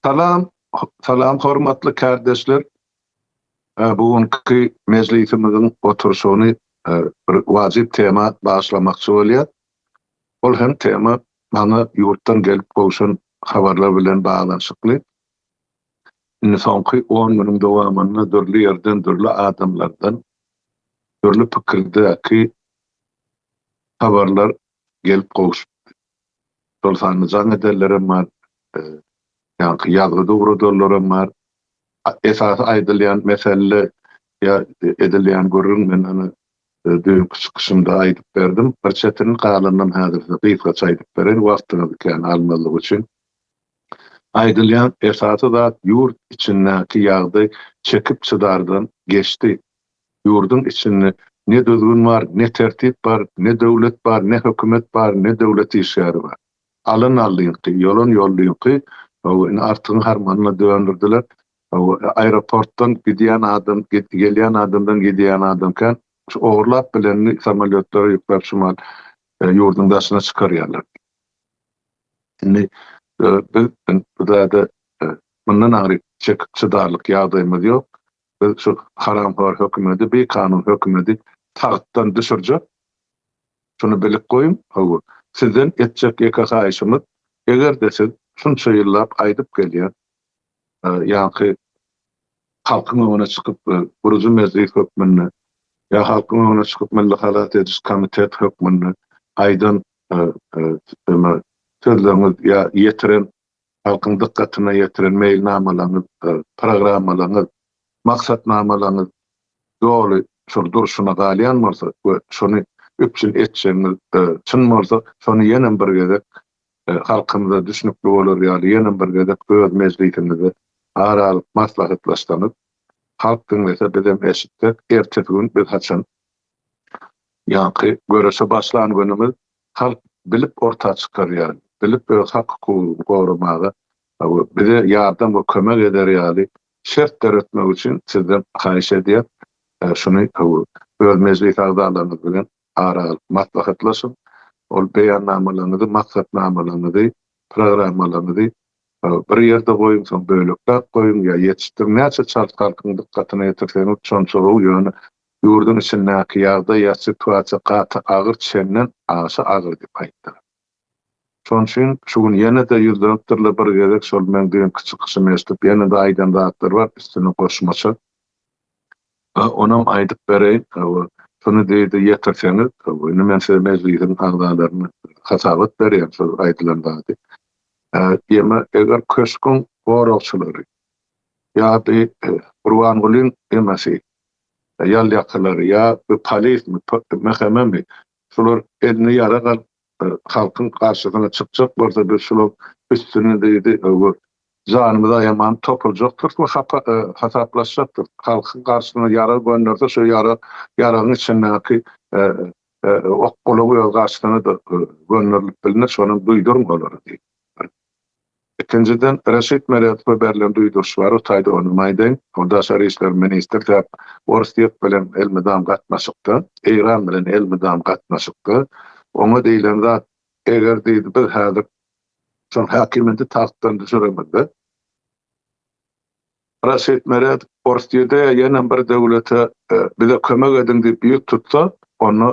Salam, salam hormatly kardeşler. Bugünkü meclisimizin oturuşunu bir wajyp tema başlamakçy bolýar. Ol hem tema bana yurtdan gelip goşan habarlar bilen baglanyşykly. Soňky 10 güniň dowamında dörli ýerden, dörli adamlardan, dörli pikirdäki habarlar gelip goşdy. Şol sany jan edenlerim bar. Ýa-ni ýazgy dogrudallaram bar. Esasy aýdylýan mesele ýa edilýän görüň men ony dünkü çykyşymda aýdyp berdim. Bir çetini galandan häzir gysgaça aýdyp beren wagtyny bilen almalyk üçin. Aýdylýan esasy da ýurt içindäki ýagdaý çekip çydardan geçdi. Ýurdun içinde ne düzgün bar, ne tertip bar, ne döwlet bar, ne hökümet bar, ne döwlet işgäri bar. Alyn alynky, ýolun ýollynky, artyň harmanyna döndürdiler. Aeroportdan gidýän adam, gelýän adamdan gidýän adamkan şu ogurlap bilenni samolyotlara ýüklep şumal ýurdun daşyna çykarýarlar. Indi bu da bundan agry çydarlyk ýagdaýymyz ýok. Biz şu haramhor hökümeti, bir kanun hökümeti tahtdan düşürjek. Şunu bilip goýun, sizden etjek ýeka haýşymyz, eger siz şunça ýyllap aýdyp gelýär, ýa-ni halkyň öňüne çykyp Guruji Mezlisi hökmüni ýa halkyň öňüne çykyp Milli Halat Ediş Komitet hökmüni aýdan sözleriniz ýa ýetiren halkyň dikkatyna ýetiren mailnamalaryňyz, programmalaryňyz, maksatnamalaryňyz dogry şol duruşuna galýan bolsa we şonu öpçül etçeniz çyn bolsa şonu ýene bir gezek halkymyza düşnükli bolar ýa-ni ýene bir gezek öz mezliýetimizi aralyp maslahatlaşdanyp halk diňlese bizem eşitdik. Ertesi gün biz haçan ýa-ni görüşe başlan günimiz halk bilip orta çykarýar. Bilip hak gorumagy bize ýardam we kömek eder ýaly şertler ötmek üçin sizden haýyş edýär. Şunu öz mezliýet agdalaryny bilen aralyp maslahatlaşyp ol beýannamalaryny, maksatnamalaryny, programmalaryny bir ýerde goýun, soň bölekler goýun ýa ýetişdirmäçe çalkanlygyň dikkatyna ýetirsen çonçogy ýöne ýurdun içindäki ýagdaý ýa situasiýa gaty agyr çenden aşy agyr diýip aýtdylar. Şoň üçin şu gün ýene de ýüzlükdirle bir gerek şol men diýen çykyşymy eşitip ýene de aýdan daglar bar üstüne goşmaça. Onam aýdyp bereýin, şunu diýdi ýetirseňiz, indi men size mezliýetiň agdalaryny hasabat berýän şol aýdylan dady. Ýema eger köşkün gorokçulary ýa-da Urbangulyň emasi ýal ýakalary ýa polis mähkememi şolar elini ýaragan halkyň garşysyna çykjak bolsa biz şolar üstüne diýdi janymyza ýaman topuljakdyr we hasaplaşjakdyr. Halkyň garşysyna ýara gönderse şo ýaragyň içindäki okgulagy ýol garşysyna da gönderilip bilinir, şonu duýdurmalar diýdi. İkinciden Reşit Meret'e berlen duýduş bar, o taýda onu maýdaň. Onda Daşary işler ministri täp Orstiýet bilen elmidam gatnaşykdy. Eýran bilen elmidam gatnaşykdy. Oňa diýilen zat eger diýdi biz häzir şol hakimeti tahtdan düşüremedi. Reşit Meret Orstiýetde ýene bir döwlete bize kömek edin diýip ýük tutsa, onu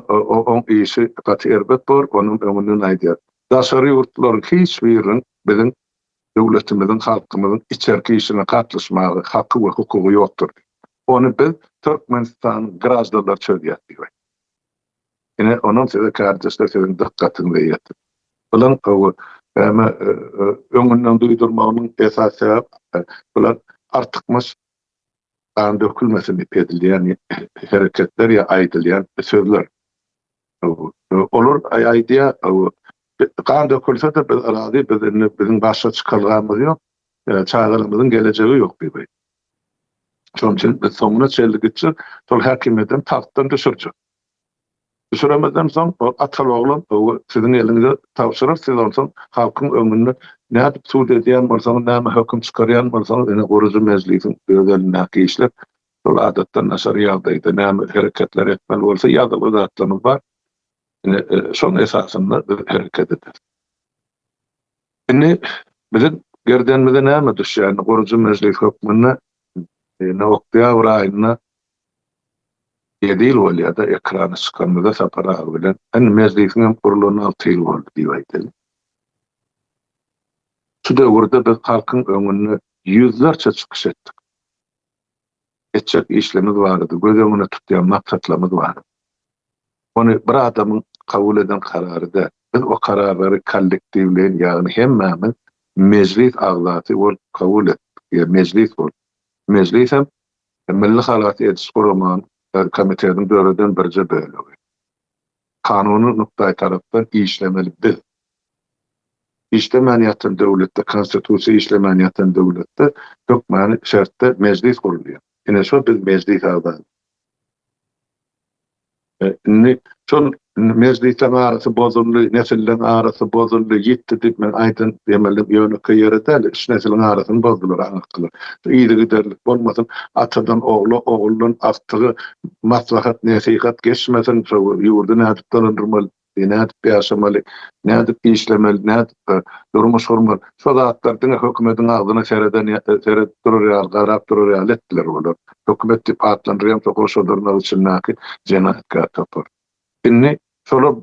oň işi gaty erbet bor, onuň öňünden aýdýar. Daşary ýurtlaryň hiç biriň biziň döwletimizin, halkymyzyň içerki işine katlaşmagy hakkı we hukugy ýokdur. Onu biz Türkmenistan grajdanlar çözýär diýip. Ine onun size kardeşler sizin dikkatyny ýetir. Bulan öňünden duýdurmagyň esasy bular artykmyş an dökülmesini pedilýän hereketler ýa aýdylýan sözler. Olur aýdýa kan dökülse de biz arazi bizim başa çıkargamız yok, çağlarımızın geleceği yok diye. Şoň üçin biz soňuna çeldik için şol hakimiýetten tahtdan düşürjek. Düşüremeden soň atal oğlum sizin elinize tapşyryp siz onsoň halkyň öňünde nädip suud edýän bolsaňyz, näme höküm çykarýan bolsaňyz, ene Guruji Mezlisiň özelindäki işler şol adatdan naşar ýagdaýda näme hereketler etmeli bolsa ýazyly zatlarymyz bar. Şoň esasynda hareket eder. Indi bizim gerdenmede näme düşýän gorucu meclis hökmüne Nokta Urayna Yedil bolýa-da ekrana çykanda sapara bilen en meclisin kuruluny 6 ýyl boldy diýip aýdyldy. Şu döwürde biz halkyň öňüne ýüzlerçe çykyş etdik. Etjek işlemimiz bardy, göz öňüne tutýan maksatlarymyz bardy. Onu bir adamyň kabul eden karary da, biz o kararlary kollektiwleýän, ýagny hemmämiň meclis agzasy bolup kabul etdik. Meclis bol. Meclis hem milli halaty etiş guraman komitetiň döwreden birje bölegi. Kanuny nukdaý tarapdan işlemeli biz. İşlemän ýatan döwletde, konstitusiýa işlemän ýatan döwletde hökmany şertde meclis gurulýar. Ine şo biz meclis agzasy. Şol meclislerin arasy bozuldy, nesillerin arasy bozuldy, ýitdi diýip men aýdym, demelim ýöne ýerde iş nesilin arasyny bozdular, aňykylar. Ýyly giderlik bolmasyn, atadan ogly, oğuldan aktygy maslahat, nasihat geçmesin, şo ýurdu nädip dolandyrmaly, nädip ýaşamaly, nädip işlemeli, nädip durmuş hormaly. Şo zatlardyň hökümetiň agzyna seret durýar, garap durýar etdiler bolar. Hökümet diýip atlandyrýan şoşodurlar üçin näki jenahatka tapar. Inni şolar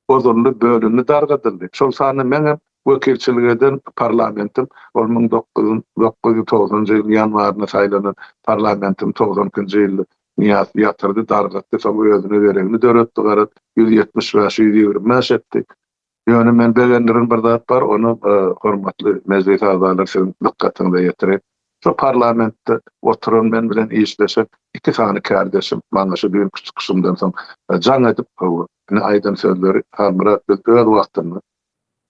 bozuldy, bölündi, dargadyldy. Şol sany meňem wekilçilik eden parlamentim 1990-njy ýyl ýanwaryna saýlanan parlamentim 90-njy ýyl niýat ýatyrdy, dargatdy, şol özüne beregini döretdi, garat 170-120 etdi. Ýöne men begendirin bir zat bar, onu hormatly meclis agzalary senin dikkatyňe ýetirip, şu parlamentde oturan men bilen işleşip, iki tane kardeşim, maňa şu büyük çıkışımdan soň jan edip aýdan sözleri hamra biz öz wagtyny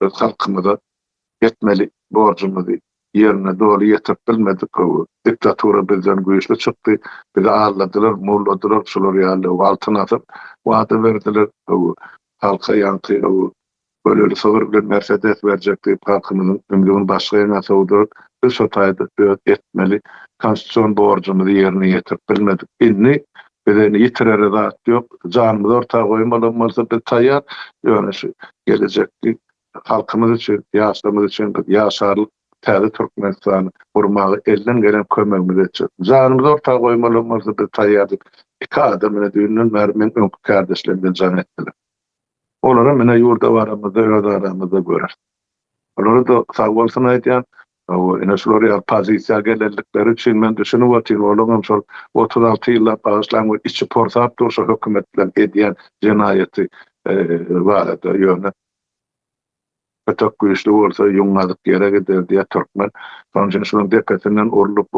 öz halkymyza yetmeli borcumuzy yerine dolu ýetirip bilmedik. Diktatura bizden güýçli çykdy. Bizi ağırladılar, molladılar, şolar ýaly altına atıp wada berdiler. Halka ýanky böyle sowur bilen Mercedes berjekdi, halkymyzyň ömrüni başga ýerine sowduryp biz şo taýda etmeli, konstitusiýon borcumuzy ýerine ýetirip bilmedik. Inni bilen ýitirer zat ýok, janymyzy ortaga goýmaly bolsa biz taýýar, ýöne şu gelecekdi halkymyz üçin, ýaşlarymyz üçin ýaşarlyk täze Türkmenistany gurmagy elden gelen kömegimiz üçin. Janymyzy ortaga goýmaly bolsa biz taýýar. İki adam ene düýünden mermen öňkü kardeşlerimden jan etdiler. Olara mene ýurda baramyzda, ýurda aramyzda görer. Olara da sag bolsun aýdýan, ene şolary pozisiýa gelenlikleri üçin men düşünüp otyrym, olam şol 36 ýylla bagyşlangy içi porsap durşa hökümet bilen edýän jenaýaty barada ýöne. Çok güýçli bolsa ýuňadyk ýere gider diýe Türkmen. Sonuçta şunun dikkatinden urulup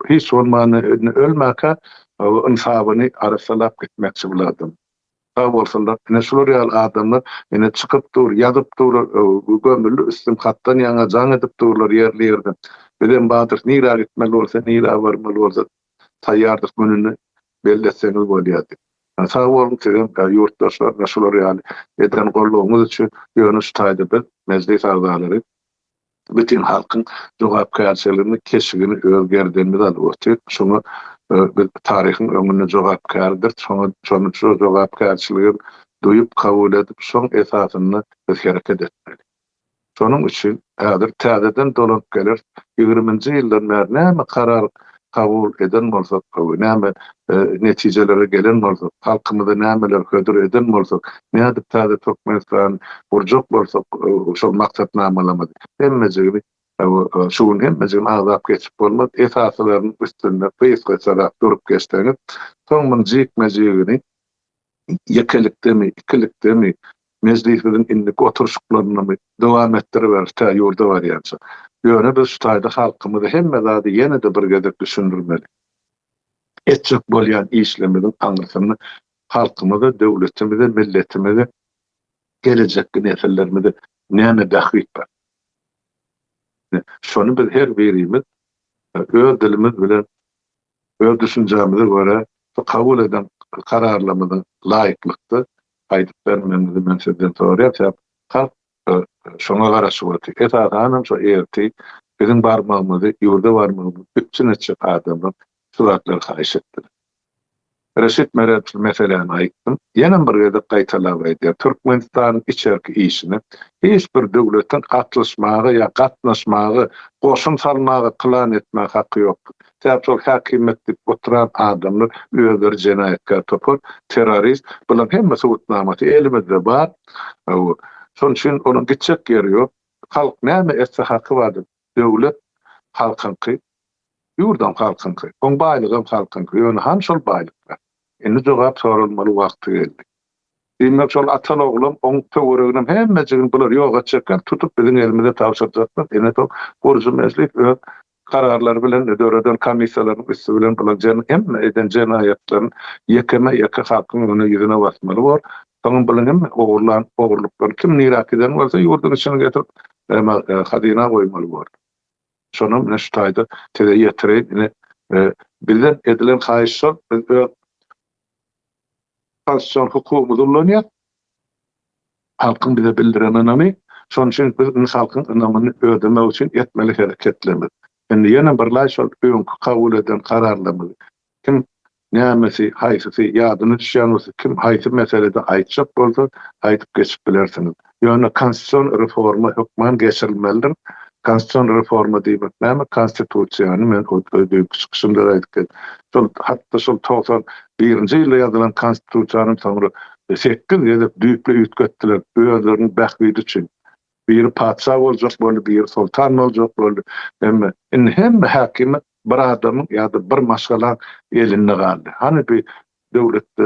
hiç olmany ölmäke insabyny arasalap gitmekçi buladym. Sağ bolsalar, ene şolar ýaly adamlar ene çykyp dur, ýazyp dur, gömüllü üstüm hatdan ýaňa jan edip durlar ýerli ýerde. Bilen badyr nira gitmeli bolsa, nira barmaly bolsa, taýýardyk gününi belleseňiz bolýardy. Sağ bolun sizin ýurtdaşlar, şolar ýaly eden gollugyňyz üçin ýöne şu taýda biz meclis agzalary bütün halkyň jogapkärçiligini, keşigini özgerdenmiz alyp otyrýar. Şonu biz taryhyň öňüne jogapkärdir. Şonu şu jogapkärçiligi duýup kabul edip, şoň esasyny biz hereket etmeli. Şonuň üçin häzir täzeden dolanyp gelir 20-nji ýyldan bäri näme karar kabul eden bolsak, näme netijelere gelen bolsak, halkymyza nämeler hödür eden bolsak, nädip täze Türkmenistan burjak bolsak, şol maksatnamalamazy hemmejigi şuň hemmejigi agzap geçip bolmaz, esaslaryň üstünde peýsgaçarak durup geçdiňiz, soňman jikmejigini ýekelikdemi, ikilikdemi meclislerin indik oturuşlaryny dowam etdirýär, tä ýurda barýança. Ýöne biz şu taýda halkymyzy hemme zady ýene-de bir gezek düşündirmeli. Etjek bolýan işlemimiň aňyrysyny halkymyza, döwletimize, milletimize, gelecekki nesillerimize näme bährik bar. Şonu biz her birimiz öz dilimiz bilen, öz düşünjämize göre kabul eden kararlarymyzyň laýyklykdy aýdyp bermemizi men sizden soraýar. Halk şoňa garaşyp otyr. Esasanam şo erti bizim barmağımızı, ýurda barmağımızı bütün etjek adamlar suratlar haýyş etdiler. Reşit Meret'il meseleni aýtdym. Ýene bir gezek gaýtalap aýdýar. Türkmenistanyň içerki işini hiç bir döwletin gatnaşmagy ýa gatnaşmagy, goşun salmagy, klan etmäge haky ýokdur. Täp şol häkimetlik oturan adamlar öýleri jenaýatkar topur, terrorist, bular hemmesi gutnamaty elimizde bar. Şoň üçin onuň gitjek ýeri ýok. Halk näme etse haky bardyr. Döwlet halkynky, ýurdam halkynky, oň baýlygam halkynky, ýöne han şol baýlyklar. Indi jogap sorulmaly wagty geldi. Demek şol atan oglum, oň töwereginem hemmejigin bular ýoga çekler, tutup biziň elimize tapşyrjaklar. Ene tok borjum meslik we kararlar bilen döwreden komissiýalaryň üstü bilen bular hemme eden jenaýatlaryň ýekeme ýeke hakyň öňüne ýüzüne basmaly bor. Soňra bilen hemme ogurluklar kim nirak eden bolsa ýurdun içine getirip hadyna goýmaly bor. Şonun ne şu taýda tede ýetirip bilen edilen haýyşlar konstitusiýon hukumy ullanýar. Halkyň bize bildiren anamy, şoň üçin biz halkyň anamyny ödemek üçin etmeli hereketlerimiz. Endi ýene bir şol öňkü kabul eden kararlarymyz. Kim nämesi, haýsysy ýadyna düşýän bolsa, kim haýsy meselede aýtjak bolsa, aýtyp geçip bilersiňiz. Ýöne konstitusiýon reforma hukman geçirilmelidir. Konstitusiýon reforma diýmek näme? Konstitusiýany men öýdüp çykyşymda aýtdyk. Şol hatda şol 91-nji ýylda ýazylan konstitusiýanyň soňra 8 ýyl düýple üýtgetdiler öýlerini bähbidi üçin. Biri padşah boljak boldy, biri sultan boljak boldy. Hemme häkimet bir adamyň ýa-da bir maşgala elinde galdy. Hani bir döwletde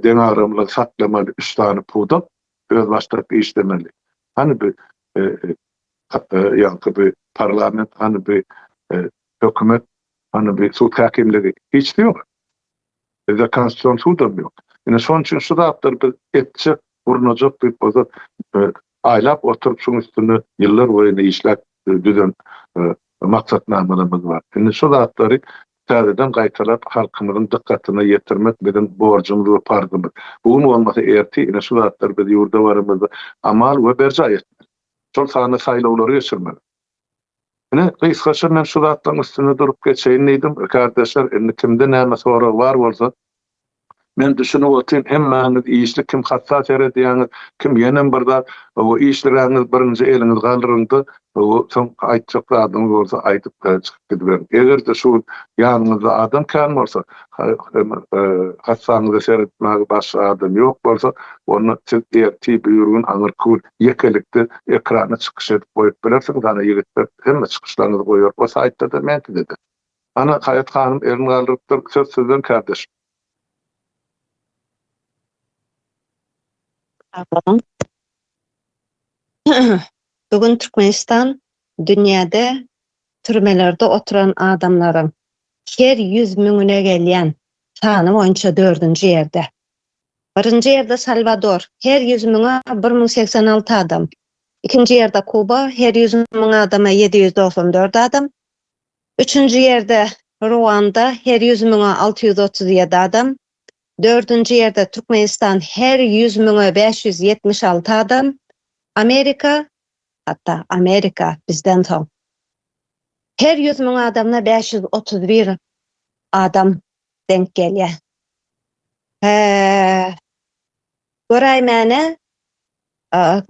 deňaramlyk saklamaly üstany puda öz başlaryp işlemeli. Hani bir ýa-da bir parlament, hani bir hökümet, hani bir sud häkimligi hiç ýok. Bizde konstitusiýon sudam ýok. Ine şoň üçin şu zatlar biz etçe urunajak diýip bolsa aýlap oturup şoň üstüne ýyllar boýunça işläp düzen maksatnamalymyz bar. Ine şu zatlary täzeden gaýtalap halkymyzyň dikkatyna ýetirmek bizim borjumyz we parzymyz. Bugun bolmasa erti ine şu zatlar biz ýurda barymyzda amal we berja etmeli. Şol sany saýlawlary geçirmeli. Ine gysgaça men şu zatlaryň üstüne durup geçeýin diýdim. Kardeşler, endi kimde näme soragy bar bolsa men düşünüp otyryn, hemmäňiz işli kim hassas eredýäňiz, kim ýene birde o işleriňiz birinji eliňiz galdyryndy, o soň aýtjak adam bolsa aýtyp çykyp gidip. Egerde şu ýanyňyzda adam kan bolsa, hassaňyzy seretmäge başga adam ýok bolsa, onu siz erti buyurgun aňyr kul ýekelikde ekrana çykyş edip goýup bilersiňiz. Ana ýigitler hemme çykyşlaryňyzy goýup, o saýtda da men dedi. Ana Haýat hanym elini galdyrypdyr, söz sizden kardeş. Bugün Türkmenistan dünyada türmelerde oturan adamların her 100 miňine gelýän sany boýunça 4-nji ýerde. 1-nji ýerde Salvador, her 100 miňe 1086 adam. 2-nji ýerde Kuba, her 100 miň adama 794 adam. 3-nji ýerde Ruanda, her 100 miňe 637 adam. 4-nji ýerde Türkmenistan, her 100 miňe 576 adam. Amerika, hatta Amerika bizden soň her 100 miň adamna 531 adam denk gelýär. Göräýmäne,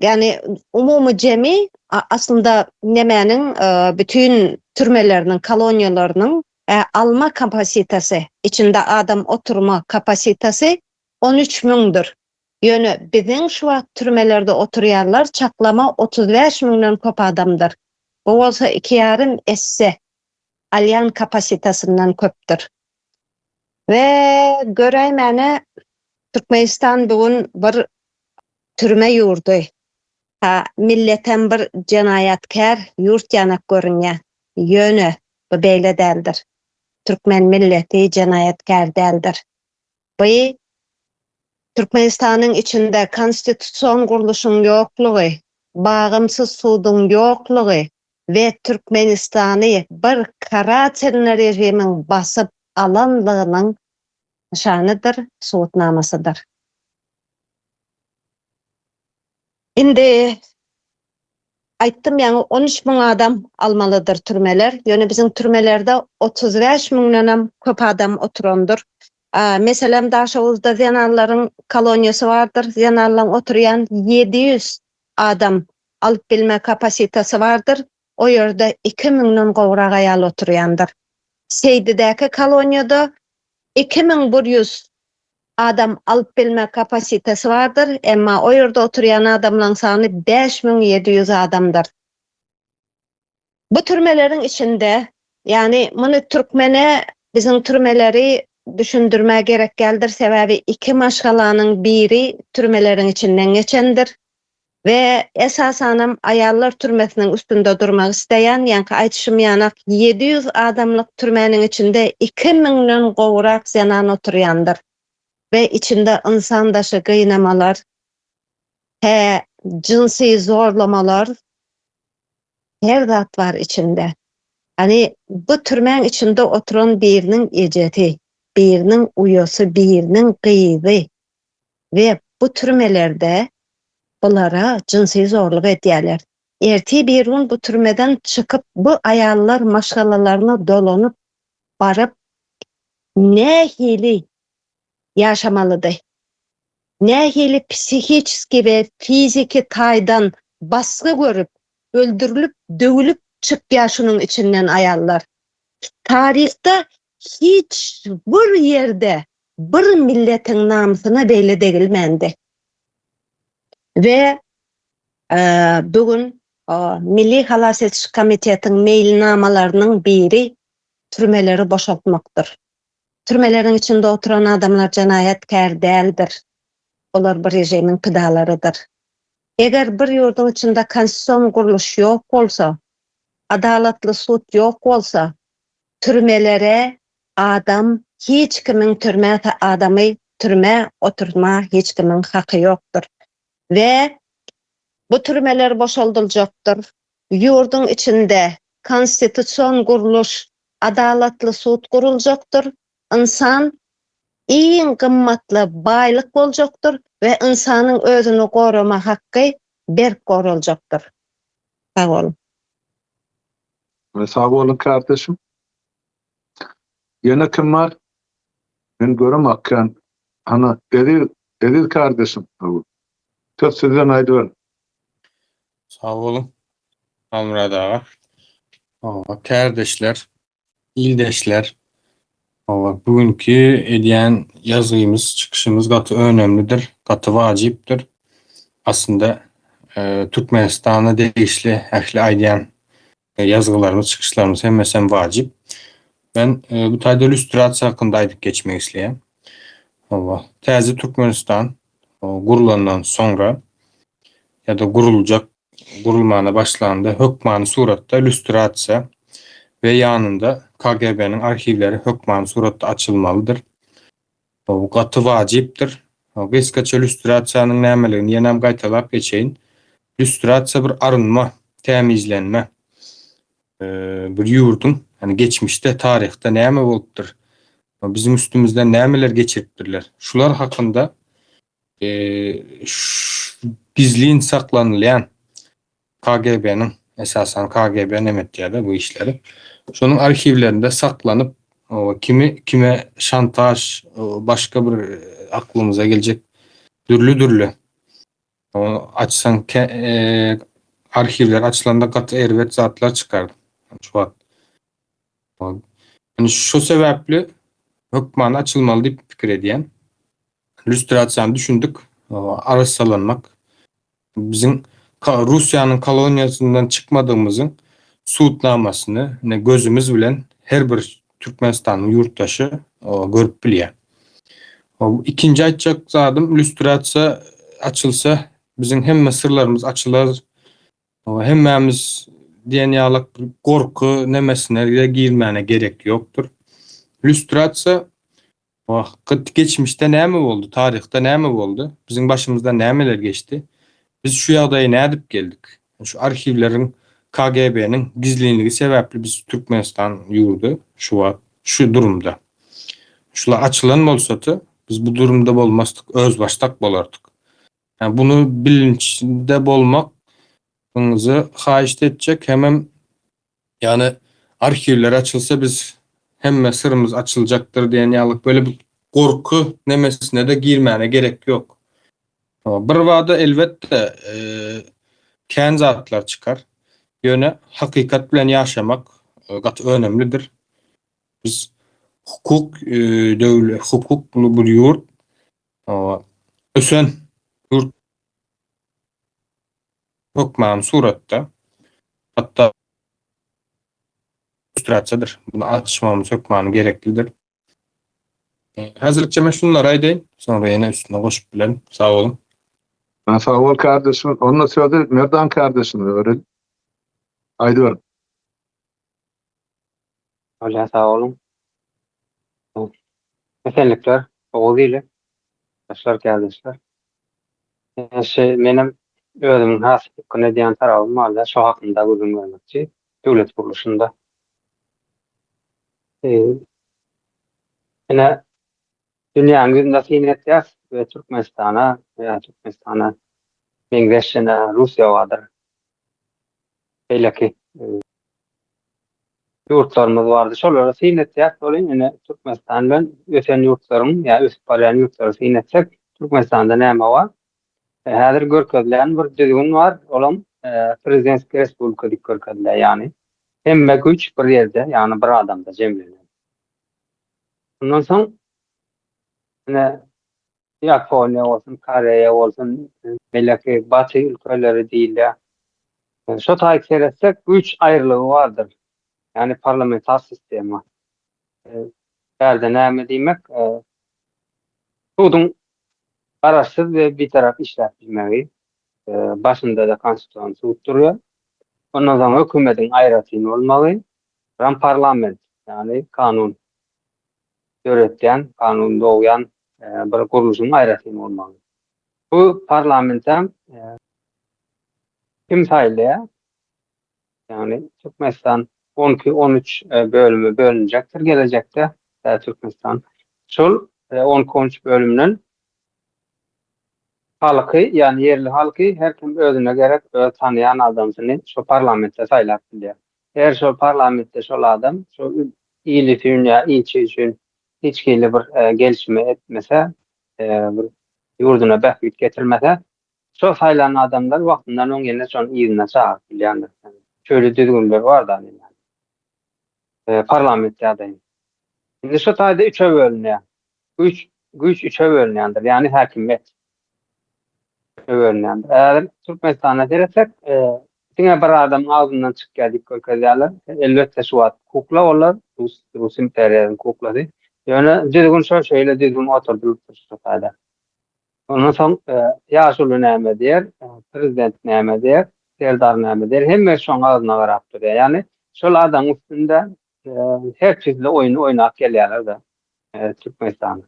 yani umumy jemi aslında nemenin bütün türmelerinin, koloniyalarının alma kapasitesi, içinde adam oturma kapasitesi 13 miňdir. Ýöne biziň şu wagt türmelerde oturýarlar çaklama 35 miňden köp adamdyr. Bu bolsa 2,5 esse alyan kapasitesinden köpdür. Ve göräýmäne Türkmenistan bugün bir türme ýurdy. Milleten bir jenaýatkär ýurt ýanak görünýär. Ýöne bu beýle däldir. Türkmen milleti jenaýatkär däldir. Bu Türkmenistanyň içinde konstitusiýon guruluşynyň ýoklugy, bagymsyz suwdyň ýoklugy we Türkmenistany bir kara rejimiň basyp alanlygynyň nişanydyr, suwutnamasydyr. Indi aýtdym, ýani 13 miň adam almalydyr türmeler. Ýöne biziň türmelerde 35 miňden köp adam oturandyr. Meselem Daşovuzda Zenarların kolonyası vardır. Zenarlan oturyan 700 adam alıp bilme kapasitesi vardır. O yerde 2000'den gowrak ayal oturyandır. Seydidäki kolonyada 2100 adam alıp bilme kapasitesi vardır. Emma o yerde oturyan adamların sany 5700 adamdır. Bu türmelerin içinde, yani bunu Türkmene bizim türmeleri düşündürmeye gerek geldir. Sebebi iki maşgalanın biri türmelerin içinden geçendir. Ve esasanım ayarlar türmesinin üstünde durmak isteyen, yani aytışmayanak 700 adamlık türmenin içinde 2000'den gowrak zenan oturyandır. Ve içinde insan dışı kıynamalar, cinsi zorlamalar, her zat var içinde. Hani bu türmen içinde oturan birinin eceti, birinin uyosu, birinin kıyığı ve bu türmelerde bunlara cinsi zorluk ediyorlar. Erti bir gün bu türmeden çıkıp bu ayarlar maşgalalarına dolanıp barıp ne hili yaşamalıdır. Ne hili psikiski ve fiziki taydan baskı görüp, öldürülüp, dövülüp çık yaşının içinden ayarlar. Tarihte hiç bir yerde bir milletin namusuna belli değilmendi. Ve bugün Milli Halas Etiş Komitetinin mailnamalarının biri türmeleri boşaltmaktır. Türmelerin içinde oturan adamlar cinayetkar değildir. Onlar bir rejimin kıdalarıdır. Eğer bir yurdun içinde konstitusiyon kuruluşu yok olsa, adaletli sud yok olsa, türmelere adam hiç kimin adamı türme oturma hiç kimin hakkı yoktur. Ve bu türmeler boşaltılacaktır. Yurdun içinde konstitusyon kuruluş, adaletli sud kurulacaktır. İnsan en kımmatlı baylık olacaktır ve insanın özünü koruma hakkı berk korulacaktır. Sağ olun. Sağ olun kardeşim. Yine kim var? Ben görüm hakken. Ana Edil kardeşim. Çok sizden aydın. Sağ olun. Almurad ağa. Kardeşler, ildeşler. Bugünkü ediyen yazıyımız, çıkışımız katı önemlidir, katı vaciptir. Aslında Türkmenistan'a değişli, ehli aydiyen yazılarımız, çıkışlarımız hem vacip. Ben bu tayda illüstrasiya hakkındaydık geçmek isteyen. Təzi Türkmenistan kurulandan sonra ya da kurulmana başlandı hökmanı suratda illüstrasiya ve yanında KGB'nin arşivleri hökmanı suratda açılmalıdır. Bu katı vaciptir. Geskaça illüstrasiyanın nämelerini ýenem gaýtalap geçeyin. İllüstrasiya bir arınma, temizlenme, bir yurdun, yani geçmişte, tarihte näme bolupdyr? Bizim üstümüzden nämeler geçiripdirler? Şular hakkında gizliğin saklanılayan KGB'nin, esasen KGB nemetiyada bu işleri, şunun arşivlerinde saklanıp kime şantaj, başka bir aklımıza gelecek dürlü açsan arşivler açılanda katı ervet zatlar çıkardı. Yani şu sebeple hükman açılmalı deyip fikir ediyen illüstrasyon düşündük. Arasalanmak. Bizim Rusya'nın kolonyasından çıkmadığımızın suutnamasını gözümüz bilen her bir Türkmenistan'ın yurttaşı görüp bilýär. İkinci aytjak zadım illüstrasiya açılsa bizim hemme sırlarımız açılar. Hemmemiz diyen ýalyk gorku nemesine girmäne gerek yoktur. İllüstrasiya geçmişte näme boldu, tarihte näme boldu, bizim başımızda nämeler geçti. Biz şu ýagdaýa nädip geldik? Şu arşivlerin, KGB'nin gizlinligi sebäpli biz Türkmenistan yurdu şu durumda. Şular açılan bolsady, biz bu durumda bolmasdyk, öz baştak bolardyk. Yani bunu bilinçde bolmakňyzy haýyş etjek, hemem yani arşivler açılsa biz hemme sırrımız açılacaktır diyen ýalyk böyle bir korku nemesine de girmene gerek yok. Bir vada elbette kän zatlar çıkar. Ýöne hakykat bilen ýaşamak gat önemlidir. Biz hukuk döwlet hukuklu bir ýurt, ösen ýurt hukman suratda hatta illustrasiýadyr. Bunu açmamız hukman gereklidir. Hazırlıkça ben şunları aydayım. Sonra yine üstüne koşup bilen. Sağ olun. Sağ ol kardeşim. Onunla söyledi. Merdan kardeşim öğren. Haydi ver. Hola, sağ olun. Esenlikler, oğul ile, yaşlar kardeşler. Benim özümün has komedyen tarafım var da şu hakkında bugün vermekçi. Devlet kuruluşunda. Yine dünyanın yüzünde sinetyas ve Türkmenistan'a Bangladeş'ine Rusya vardır. Öyle ki yurtlarımız vardı. Şolara sinetyas olayım yine Türkmenistan'dan öten yurtlarım ya üst parayan yurtları sinetsek Türkmenistan'da näme var? Häzir görkezlen bir düzgün var. Olam Prezidentlik Respublika dik görkezler yani. Hemme güç bir yerde yani bir adamda jemlenýär. Ondan soň Japonya olsun, Koreya olsun, belki Batı ülkeleri diýilýär. Şo taýyp seretsek güç ayrılığı vardır. Yani parlamenter sistemi. Berde näme diýmek? Şudyň garaşsyz we bir taraf işläp bilmegi. Başında da konstitusiýa tutturýar. Ondan soň hökümetiň aýratyn bolmaly. Parlament yani kanun öğretken, kanun doğuyan bir kuruluşun aýratyn bolmaly. Bu parlamentem kim saýlaýar? Yani Türkmenistan 12-13 bölümü bölünjekdir gelecekte Türkmenistan. Şol 12-13 bölümünün halky yani yerli halky her kim özüne gerek tanıyan adamsyny şu parlamentde saýlap bilýär. Eğer şu parlamentde şol adam şu iýlik dünýä ilçe üçin hiç kili bir gelişme etmese, bir yurduna bähbit getirmese, şu saýlanan adamlar wagtyndan öň gelene şoň ýerine çağıryp bilýärler. Şöyle düzgünler var da parlamentde adayım. Şimdi şu taýda 3'e bölünýär. Güç 3'e bölünýändir. Yani häkimet. Eğer Türkmenistan'a seyretsek, diňe bir adam ağzından çık geldik kökezýärler. Elbette şu wagt hukukla bolar, Rus imperiýasynyň hukuklary. Ýöne düzgün şeýle düzgün oturdup şu taýda. Ondan soň ýaşuly näme diýer, prezident näme diýer, serdar näme diýer, hemme şoň ağzyna garap durýar. Yani şol adam üstünde her türlü oyunu oýnap gelýärler da Türkmenistan.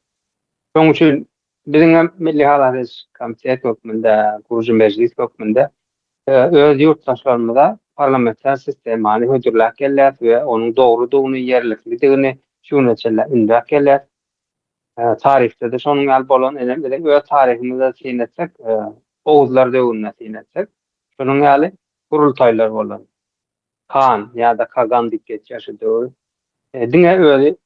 Şoň üçin biziň Milli Halary Komitet hökmünde, Guruji Meclis hökmünde öz ýurtdaşlarymyza parlamenter sistemany hödürläp gelýär we onuň dogrudygyny, ýerlikligini şuneçeler ünlep gelýär. Tarihte de şonuň ýaly bolan enem öz tarihimize sinetsek, Oğuzlar döwrüne sinetsek, şonuň ýaly kurultaýlar bolan. Kan ýa-da Kagan diýip geçýär döwür. Diňe özi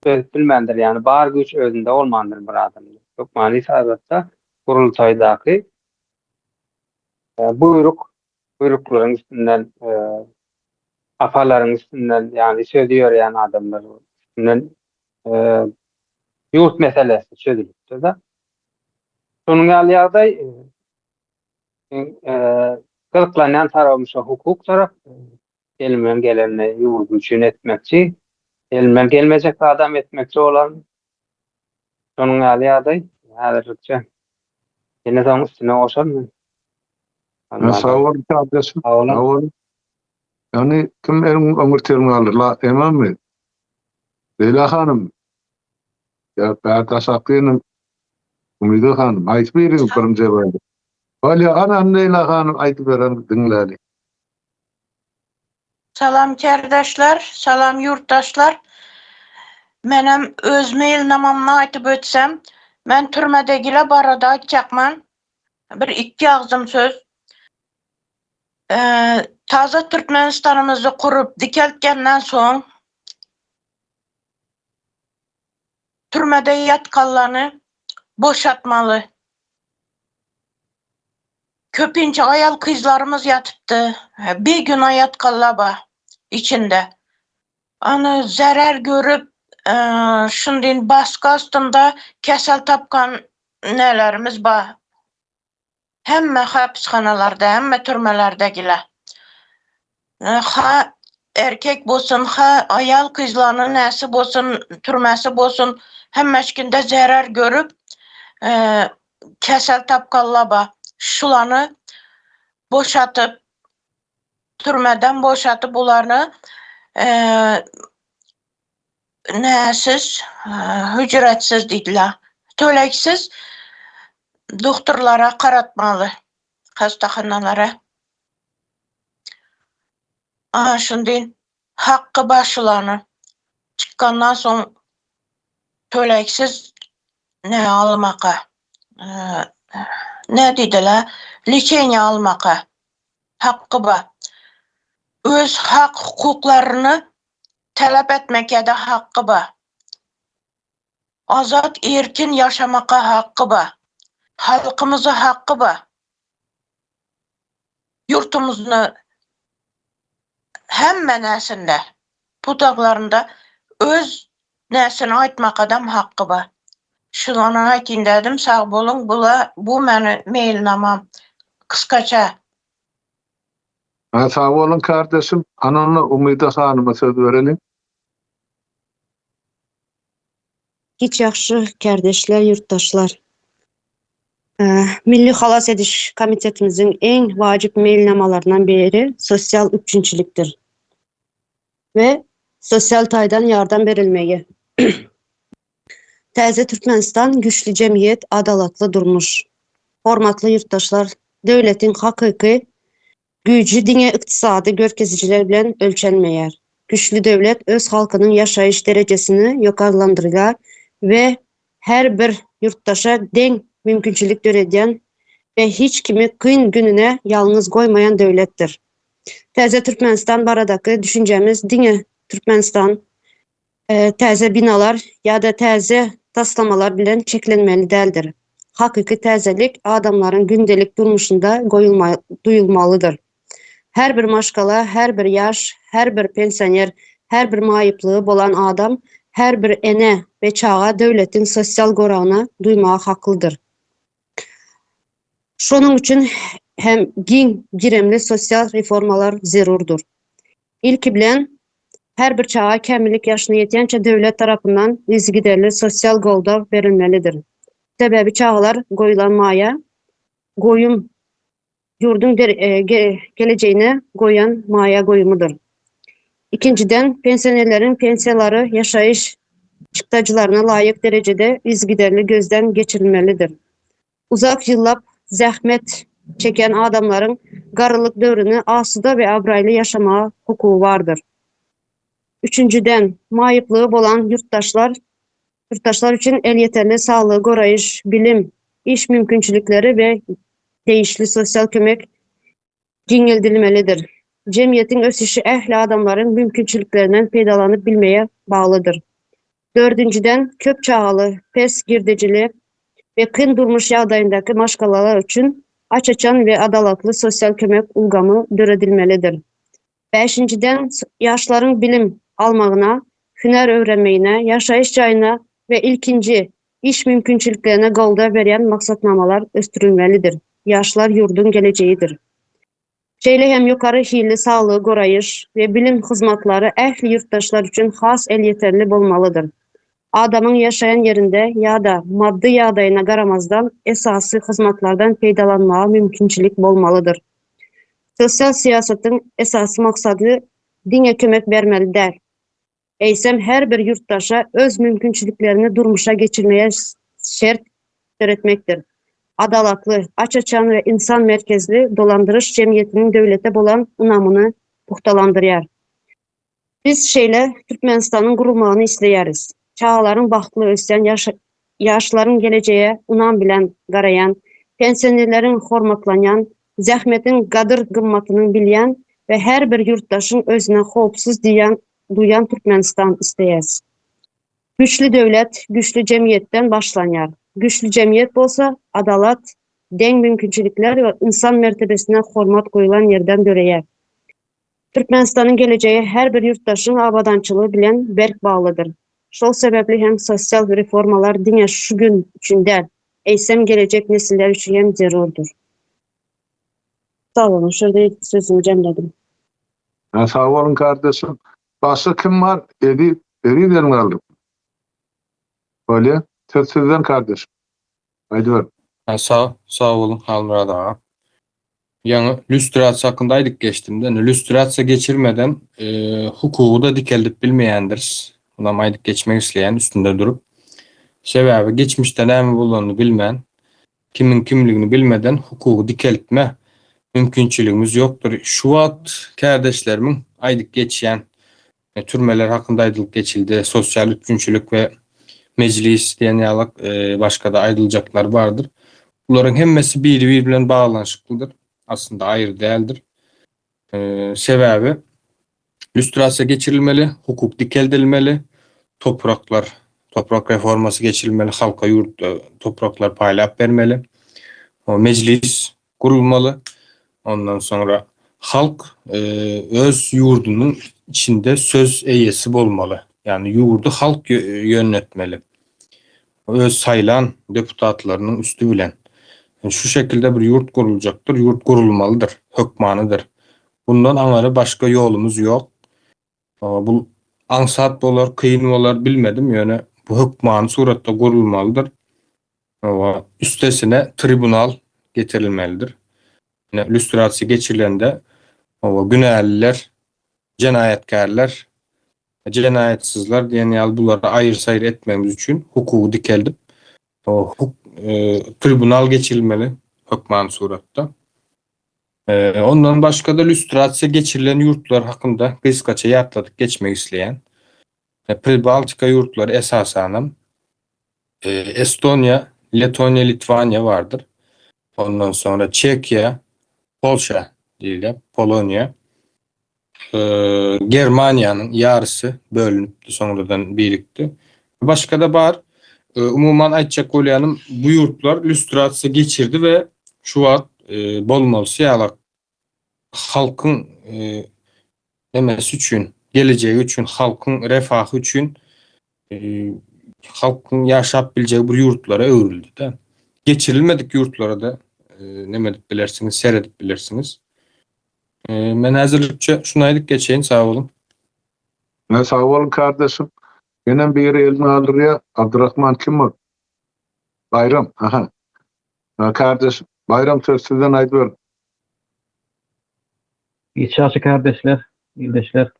bilmendir yani bar güç özünde olmandyr bir adam. Çok mani saýratda kurultaýdaky buyruklaryň üstünden afalaryň üstünden yani söýdüyor yani adamlar üstünden yurt meselesi çözülüpdir da. Şonuň ýaly ýagdaý gylyklanýan tarapy hukuk tarap elimden geleni ýurdu üçin etmekçi, elimden gelmejek adam etmekçi olan şonuň ýaly ýagdaý häzirçe ýene soň üstüne oşarmy? Sağ ol kardeşim. Sağ olun. Yani kim ömürtlerini alır? La emam mi? Leyla Hanım. Ya Bertaş Akı'nın Ümidi Hanım. Ayt birin birinci böyle. Vali anan Leyla Hanım ayt veren dinleli. Salam kardeşler, salam yurttaşlar. Menem öz mailnamamny aytyp ötsem, men türmedegile barada aýtjakman. Bir iki agzym söz. Taza Türkmenistanymyzy kurup dikeltkenden soň türmede yatkallarını boşatmalı. Köpince ayal kızlarımız yatıptı. Bir gün yatkallaba içinde. Anı zarar görüp şundin baskı astında kesel tapkan nelerimiz var. Hemme hapishanalarda, hemme türmelerdegile. Ha erkek bolsun, ha ayal kızlarının nesi bolsun, türmesi bolsun, hemmeşkinde zarar görüp kesel tapkallaba. Şulanı boşatıp, türmeden boşatıp bularını nesiz, hücretsiz dediler. Töleksiz doktorlara qaratmalı, hastaxanalara. Şundin hakkı başılarını çıkkandan son töleksiz ne almaka, ne dediler, liçenya almaka hakkı var. Öz hak hukuklarını talep etmeke de hakkı var. Azat erkin yaşamaka hakkı var. Halkımızı hakkı var. Yurtumuzunu hemme nesinde, budaklarında öz nesini aytmak adam hakkı var. Şulanı aytayım dedim, sağ bolun, bu meni mailnamam kıskaça. Sağ olun kardeşim. Anonla Umida Hanım'a söz verelim. Hiç yaxşı kardeşler, yurttaşlar. Milli Halas Ediş Komitetimizin en vacip mailnamalarından biri sosyal üçüncülüktür ve sosyal taydan yardım verilmeyi. Təzə Türkmenistan güçlü cemiyet, adalatlı durmuş. Hormatlı yurttaşlar, devletin hakiki gücü dine iktisadi görkeziciler bilen ölçenmeyer. Güçlü devlet öz halkının yaşayış derecesini yukarılandırırlar ve her bir yurttaşa denk mümkünçülük törediyen ve hiç kimi kıyın gününe yalnız koymayan devlettir. Təzə Türkmenistan baradaki düşüncemiz dine Türkmenistan təzə binalar ya da təzə taslamalar bilen çeklenmeli değildir. Hakiki təzəlik adamların gündelik durmuşunda duyulmalıdır. Her bir maşkala, her bir yaş, her bir pensioner, her bir mayıplığı bolan adam, her bir ene ve çağa devletin sosyal gorağına duymağa haklıdır. Şunun için hem giremli sosyal reformalar zerurdur. İlki bilen her bir çağa kemillik yaşına yetiyence devlet tarafından izgiderli sosyal golda verilmelidir. Sebebi çağlar goyulanmaya, goyum yurdun geleceğine goyan maya goyumudur. İkinciden pensionerlerin pensiyaları yaşayış çıktacılarına layık derecede izgiderli gözden geçirilmelidir. Uzak yıllap zahmet çeken adamların garılık dövrünü asuda ve abraylı yaşamaya hukuku vardır. Üçüncüden mayıplığı bolan yurttaşlar için el yeterli sağlığı, gorayış, bilim, iş mümkünçülükleri ve değişli sosyal kömek cingildirilmelidir. Cemiyetin ösüşü ehli adamların mümkünçülüklerinden faydalanıp bilmeye bağlıdır. Dördüncüden köp çağılı, pes girdicili ve kın durmuş yağdayındaki maşgalalar için açıçan ve adalatlı sosyal kömek ulgamı döredilmelidir. Beşinciden yaşların bilim almağına, hüner öğrenmeyine, yaşayış cayına ve ilkinci iş mümkünçülüklerine golda veren maksatnamalar östürülmelidir. Yaşlar yurdun geleceğidir. Şeyle hem yukarı hili sağlığı, gorayış ve bilim hizmetleri ehli yurttaşlar için has el yeterli olmalıdır. Adamın yaşayan yerinde ya da maddi yağdayına qaramazdan esası hizmetlerden faydalanmağa mümkünçülük olmalıdır. Sosyal siyasetin esası maksadı dine kömek vermeli der. Eysem her bir yurttaşa öz mümkünçülüklerini durmuşa geçirmeye şart öğretmektir. Adalatlı, açıçan ve insan merkezli dolandırış cemiyetinin devlete bolan unamını puhtalandırıyor. Biz şeyle Türkmenistan'ın kurulmağını isteyeriz. Çağların baxtlı ösen, yaşların geleceğe unam bilen garayan, pensionerlerin hormatlanyan, zahmetin qadır qımmatını bilyen ve her bir yurttaşın özüne xopsuz duyan Türkmenistan isteyeriz. Güçlü devlet, güçlü cemiyetten başlanýar. Güçlü cemiyet bolsa, adalat, deň mümkinçilikler we insan mertebesine hormat goýulan ýerden döreýär. Türkmenistanyň geleceği her bir yurttaşyň abadançylygy bilen berk baglydyr. Şol sebäpli hem sosial reformalar diňe şu gün üçin däl, eýsem gelecek nesiller üçin hem zerurdur. Sağ olun, şurada sözümü cemledim. Sağ olun kardeşim. Başka kim var? Eriden kaldım. Öyle. Sizden kardeşim. Haydi ver. Sağ olun Halmurad ağa. Yani lüstrasiya hakkındaydık geçtiğimde. Lüstrasiya geçirmeden hukuku da dikeldip bilmeyendir. Buna maydık geçmek isteyen üstünde durup. Sebebi geçmişte näme bolanyny bilmeyen, kimin kimligini bilmeden hukuku dikeltme mümkinçiligimiz yoktur. Şu wagt kardeşlerimin aydık geçýän türmeler hakkında aydılık geçildi. Sosyal üçüncülük ve meclis diýen ýaly başka da aydılacaklar vardır. Bunların hemmesi biri bilen bağlanışıklıdır. Aslında ayrı değildir. Sebebi lüstrasiya geçirilmeli, hukuk dikeldilmeli, toprak reforması geçirilmeli, halka topraklar paylaşıp vermeli. O meclis kurulmalı. Ondan sonra halk öz yurdunun içinde söz eýesi bolmalı. Yani yurdu halk yönetmeli. Öz sayılan deputatlarının üstü bilen. Yani şu şekilde bir yurt kurulacaktır. Yurt kurulmalıdır. Hökmanıdır. Bundan aňary başka yolumuz yok. Bu ansat bolar, kıyın bolar bilmedim. Yani bu hökman suratda kurulmalıdır. Üstesine tribunal getirilmelidir. Yani lüstrasiya geçirilende günahliler, cinayetkarlar, cinayetsizler diýen ýaly bulara aýyr-saýyr etmemiz üçin hukuky dikeldip tribunal geçirilmeli hökman suratda. Ondan başka da lüstrasiya geçirilen yurtlar hakkında kıskaça ýatladyk geçmek isleyen Pribaltika yurtları esasen Estonya, Letonya, Litvanya vardır. Ondan sonra Çekya, Polşa diýilýär, Polonya, Germaniýanyň ýarysy bölünüp sonradan birikdi. Başka da bar. Umuman aýtjak bolýanym bu yurtlar lüstrasiya geçirdi ve şu wagt bolmaly ýalak halkyň demesi üçin, geleceği üçin, halkyň refahy üçin halkyň ýaşap biljegi bir yurtlara öwrüldi de. Geçirilmedik yurtlara da nemedik bilersiňiz, seredip bilersiňiz. Men häzirlikçe şunu aýdyp geçeýin, sağ olun. Sağ olun kardeşim. Yine bir elini alır ya. Abdurrahman kim o? Bayram. Aha. Kardeşim. Bayram söz sizden haydi ver. İçaçı kardeşler, ildeşler.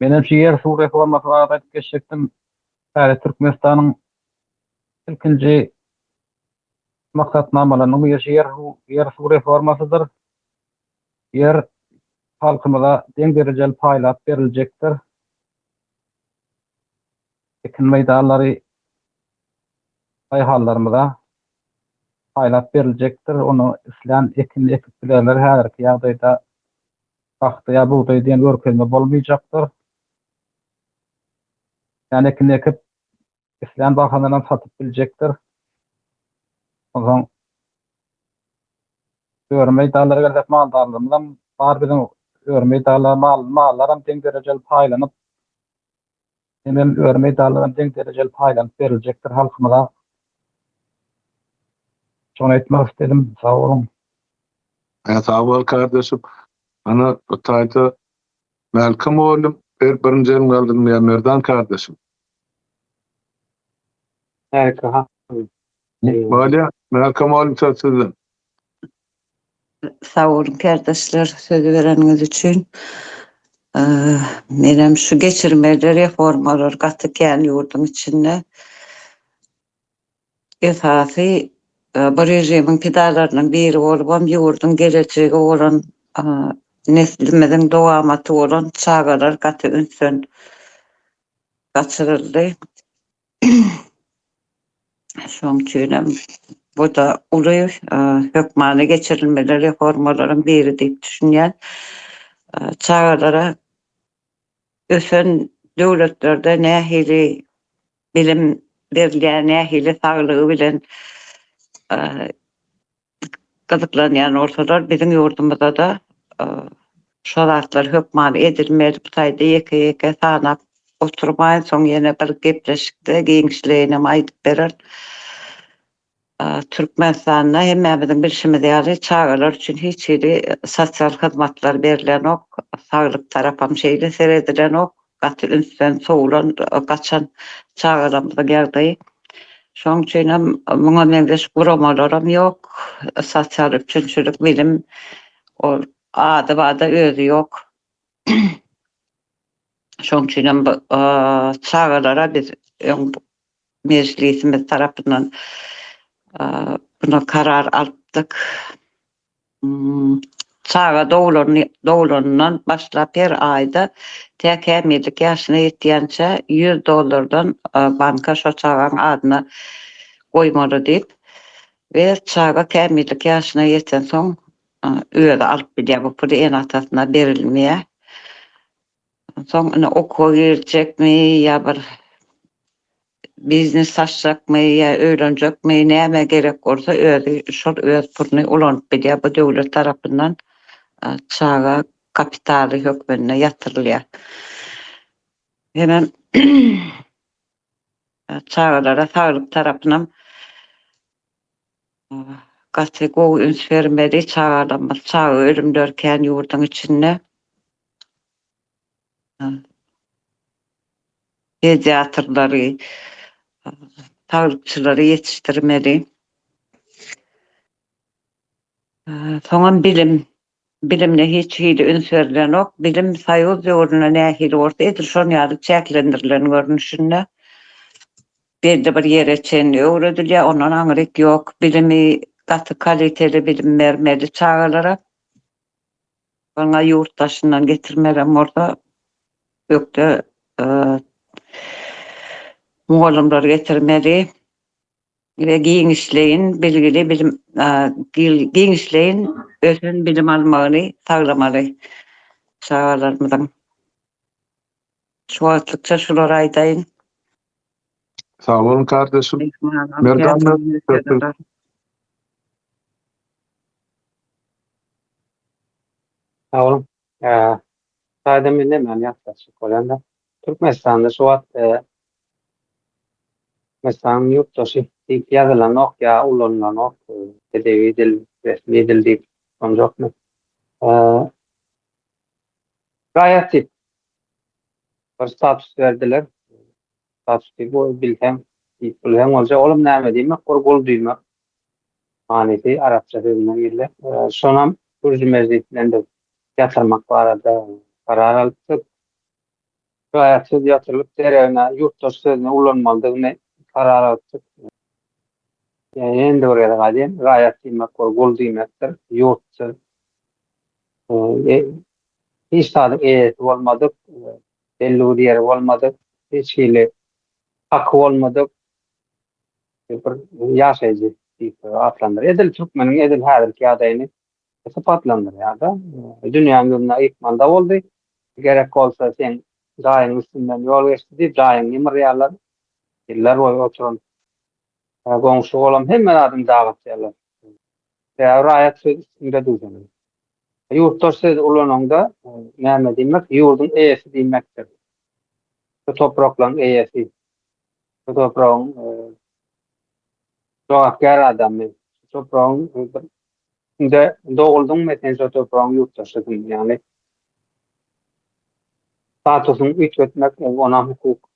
Benim şu yer su reforması var geçecektim. Yani Türkmenistan'ın ilkinci maksatnamalarının bu yer su reformasıdır. Yer halkımıza den dereceli paylat verilecektir. Ekin meydanları hayhallarımıza paylat verilecektir. Onu islen ekin ekip bilenler her iki ýagdaýda baktıya buğday diýen görkezme bolmayacaktır. Yani ekin ekip islen bakanlarından satıp bilecektir. O zaman örmeyi dağlara gelip maldarlığımdan var bizim örmeyi dağlara mallarım den dereceli paylanıp hemen örmeyi dağlara den dereceli paylanıp verilecektir halkımıza. Şunu etmek istedim. Sağ olun. Sağ ol kardeşim. Ana tayda Malcolm oğlum birinci elini aldım ya Merdan kardeşim. Harika. Böyle Malcolm oğlum söz sizden. Sağ olun kardeşler sözü vereniz için. Benim şu geçirmeli reformalar katı yurdum içinde esası bu rejimin pidalarının biri olup yurdun geleceği olan neslimizin doğamatı olan çağalar katı ünsün kaçırıldı. Son tüynem bu da uluy hükmana geçirilmeli reformaların biri deyip düşünýän çağalara ösen devletlerde nähili bilim berilýän nähili saglygy bilen gyzyklanýan ortalar bizim ýurdumyzda da şol atlar hökman edilmeli bu taýda ýeke sanap oturmaýan soň ýene bir gepleşikde giňişleýinem aýdyp berer. Türkmenistanda hemmemiziň bilşimiz ýaly çagalar üçin hiç hili sosial hyzmatlar berilen ok, saglyk tarapam şeýle seredilen ok, gaty ünsden soňlan gaçan çagalarymyzyň ýagdaýy. Şoň üçin hem muňa meňzeş guramalaram ýok, sosial üçinçilik bilim ol ady-bada özü ýok. Şoň üçin hem çagalara biz meclisimiz tarapyndan buna karar aldık. Çağa doğulanından başlap her ayda tek emirlik yaşına yetýänçe $100 banka şo çağın adyna goýmaly diýip we çağa emirlik yaşına yetsen soň öýde alyp bilýär bu puli en atasyna berilmeýär. Soň okuwa girecekmi ýa bir biznes açacakmy ýa öýrenjekmi näme gerek bolsa özü şol öz pulny ulanyp bilýär bu döwlet tarapyndan çağa kapitaly hökmüne ýatyrylýar. Hemen çağlara saglyk tarapyndan gaty gowy üns bermeli çağalarymyz çağa ölümdörken ýurdun içinde pediatrlary sağlıkçıları yetiştirmeli. Soňra bilimle hiç hili üns verilen ok, bilim saýyz ýoluna nähili orta edil şol ýaly çäklendirilen görnüşinde belli bir ýere çenli öwredilýär, ondan aňyryk ýok. Bilimi gaty kaliteli bilim bermeli çağalara. Bana yurttaşından getirmelem orada ýokda mugallimler getirmeli ve giňişleýin bilgili bilim giňişleýin özün bilim almagy saglamaly çağalarymyzyň. Şu wagtlykça şular aýdaýyn. Sağ olun kardeşim. Merdan Sağ olun. Saýdam bilemem ýaklaşyk bolanda. Türkmenistanda şu wagt mesela yurttaşy ýazylan ok ýa ulanylan ok edebi dil, resmi dil diýip sanjakmy. Gaýat bir status berdiler. Status diýip bu bilhem diýip bolsa olam näme diýmek, gol diýmek. Manysy arapça sözünden gelýär. Şonam Gürcü yatırmak barada karar alyp gaýat söz ýatyrylyp derewne yurttaş sözüne ulanmalydygyny karar alyp. Endi oraya gaýdym, gaýat diýmek, gol diýmekdir, ýurt. Hiç taýda bolmadyk, belli ýeri bolmadyk, hiç hili haky bolmadyk. Bir ýaşaýjy diýip atlandyr. Edil türkmeniň edil häzirki ýagdaýyny sapatlandyrýar da. Dünýämiň ýykmanda boldy. Gerek bolsa sen daýyň üstünden ýol geçdi diýip daýyň ýmyrýarlar. Iller boýy oturan goňşy bolan hemme adam dagatýarlar. Raýat sözünde duýdum. Ýurttaş söz ulananda näme diýmek? Ýurdun eýesi diýmekdir. Bu topraklaryň eýesi. Bu topragyň jogapkar adamy. Topragyň de doğuldun meten şu topragyň ýurttaşlygy, ýani statusyny ütmetmek, ona hukuk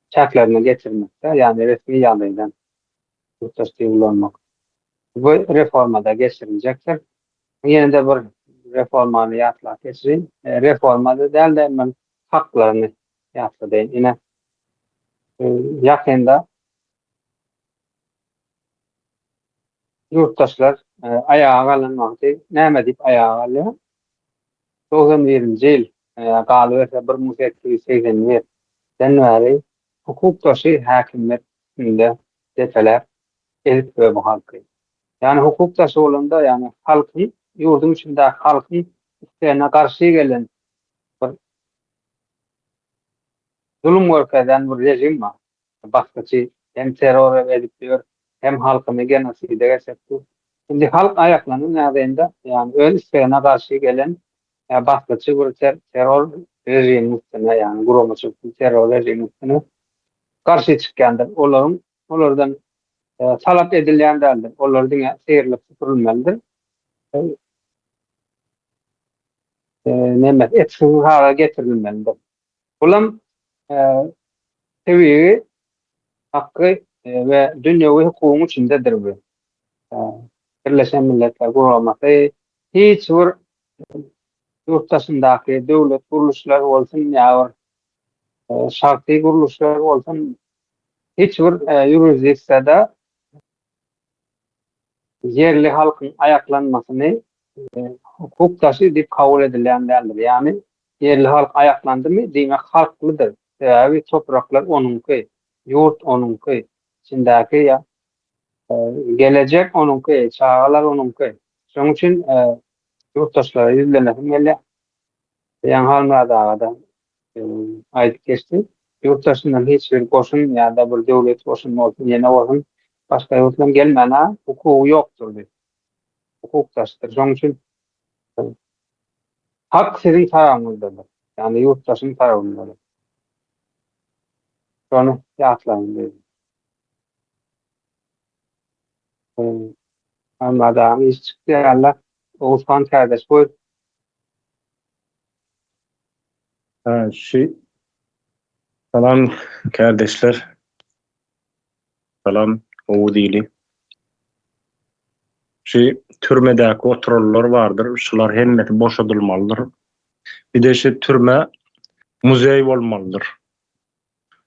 çäklerine getirmekde, ýani resmi ýagdaýdan yurttaşlyk ulanmak. Bu reformada geçirilecektir. Ýene-de bir reformany ýatlap geçirin. Reformada däl-de men haklaryny ýatladyň. Ine ýakynda yurttaşlar ayağa alınmakdy. Näme diýip ayağa alýar? 91-nji ýyl galyp 1881 janwary hukuk taşy häkimiyetinde defeler elip we halky. Yani hukuk taşy bolanda yani halky ýurdun içinde halky istegine garşy gelen zulüm görkezden bir rejim var. Başkaçı hem terör edip diyor, hem halkını genoside geçirdi. Şimdi halk ayaklanın nedeniyle yani ön isteğine karşı gelen başkaçı bir terör rejimi üstüne yani kurulmuş bir terör rejimi üstüne karşı çıkandır. Onlardan talep edilenlerdir. Onlar dünya seyirlik süpürülmelidir. Nemet etkisiz hale getirilmelidir. Ulan seviyeyi hakkı ve dünyevi hukukun içindedir bu. Birleşen Milletler Kurulması hiç bir yurttaşındaki devlet kuruluşları olsun ya şartı kuruluşlar olsun hiç bir jurisdiksiyada yerli halkın ayaklanmasını hukuk taşı deyip kabul edilenlerdir. Yani yerli halk ayaklandı mı demek halklıdır. Yani topraklar onunki, yurt onunki, içindeki ya gelecek onunki, çağlar onunki. Onun için yurttaşlara yüzlenesin yani halmada dağda ayet geçti. Yurttaşından hiçbir koşun ya da bir devlet koşun olsun, yine olsun başka yurttan gelmene hukuku yoktur. Hukuk taşıdır. Onun için hak sizin tarafınızdadır. Yani yurttaşın tarafındadır. Onu yatlayın dedim. Anladım. İş çıktı Allah. Oğuzhan kardeş buyur. Salam kardeşler. Salam Oğudili. Türmedäki oturullar vardır. Şular hemmeti boşadylmalydyr. Bir de türme muzey bolmalydyr.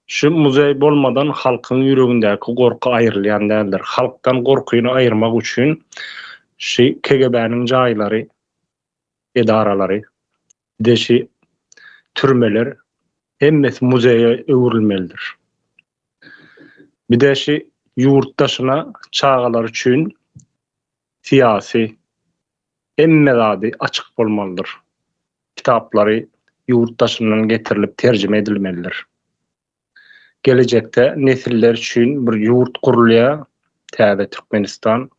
Şu muzey bolmadan halkyň ýüregindäki gorky aýrylýan däldir. Halkdan gorkuýuny aýyrmak üçin KGB'niň jaýlary, edaralary, bir de türmeler hemmeti muzeýe öwürilmelidir. Bir de ýurtdaşyna çağalar üçin siyasi emmezady açyk bolmalydyr. Kitaplary ýurtdaşyndan getirilip terjime edilmelidir. Gelecekte nesiller üçin bir yurt kurulýa, täze Türkmenistan.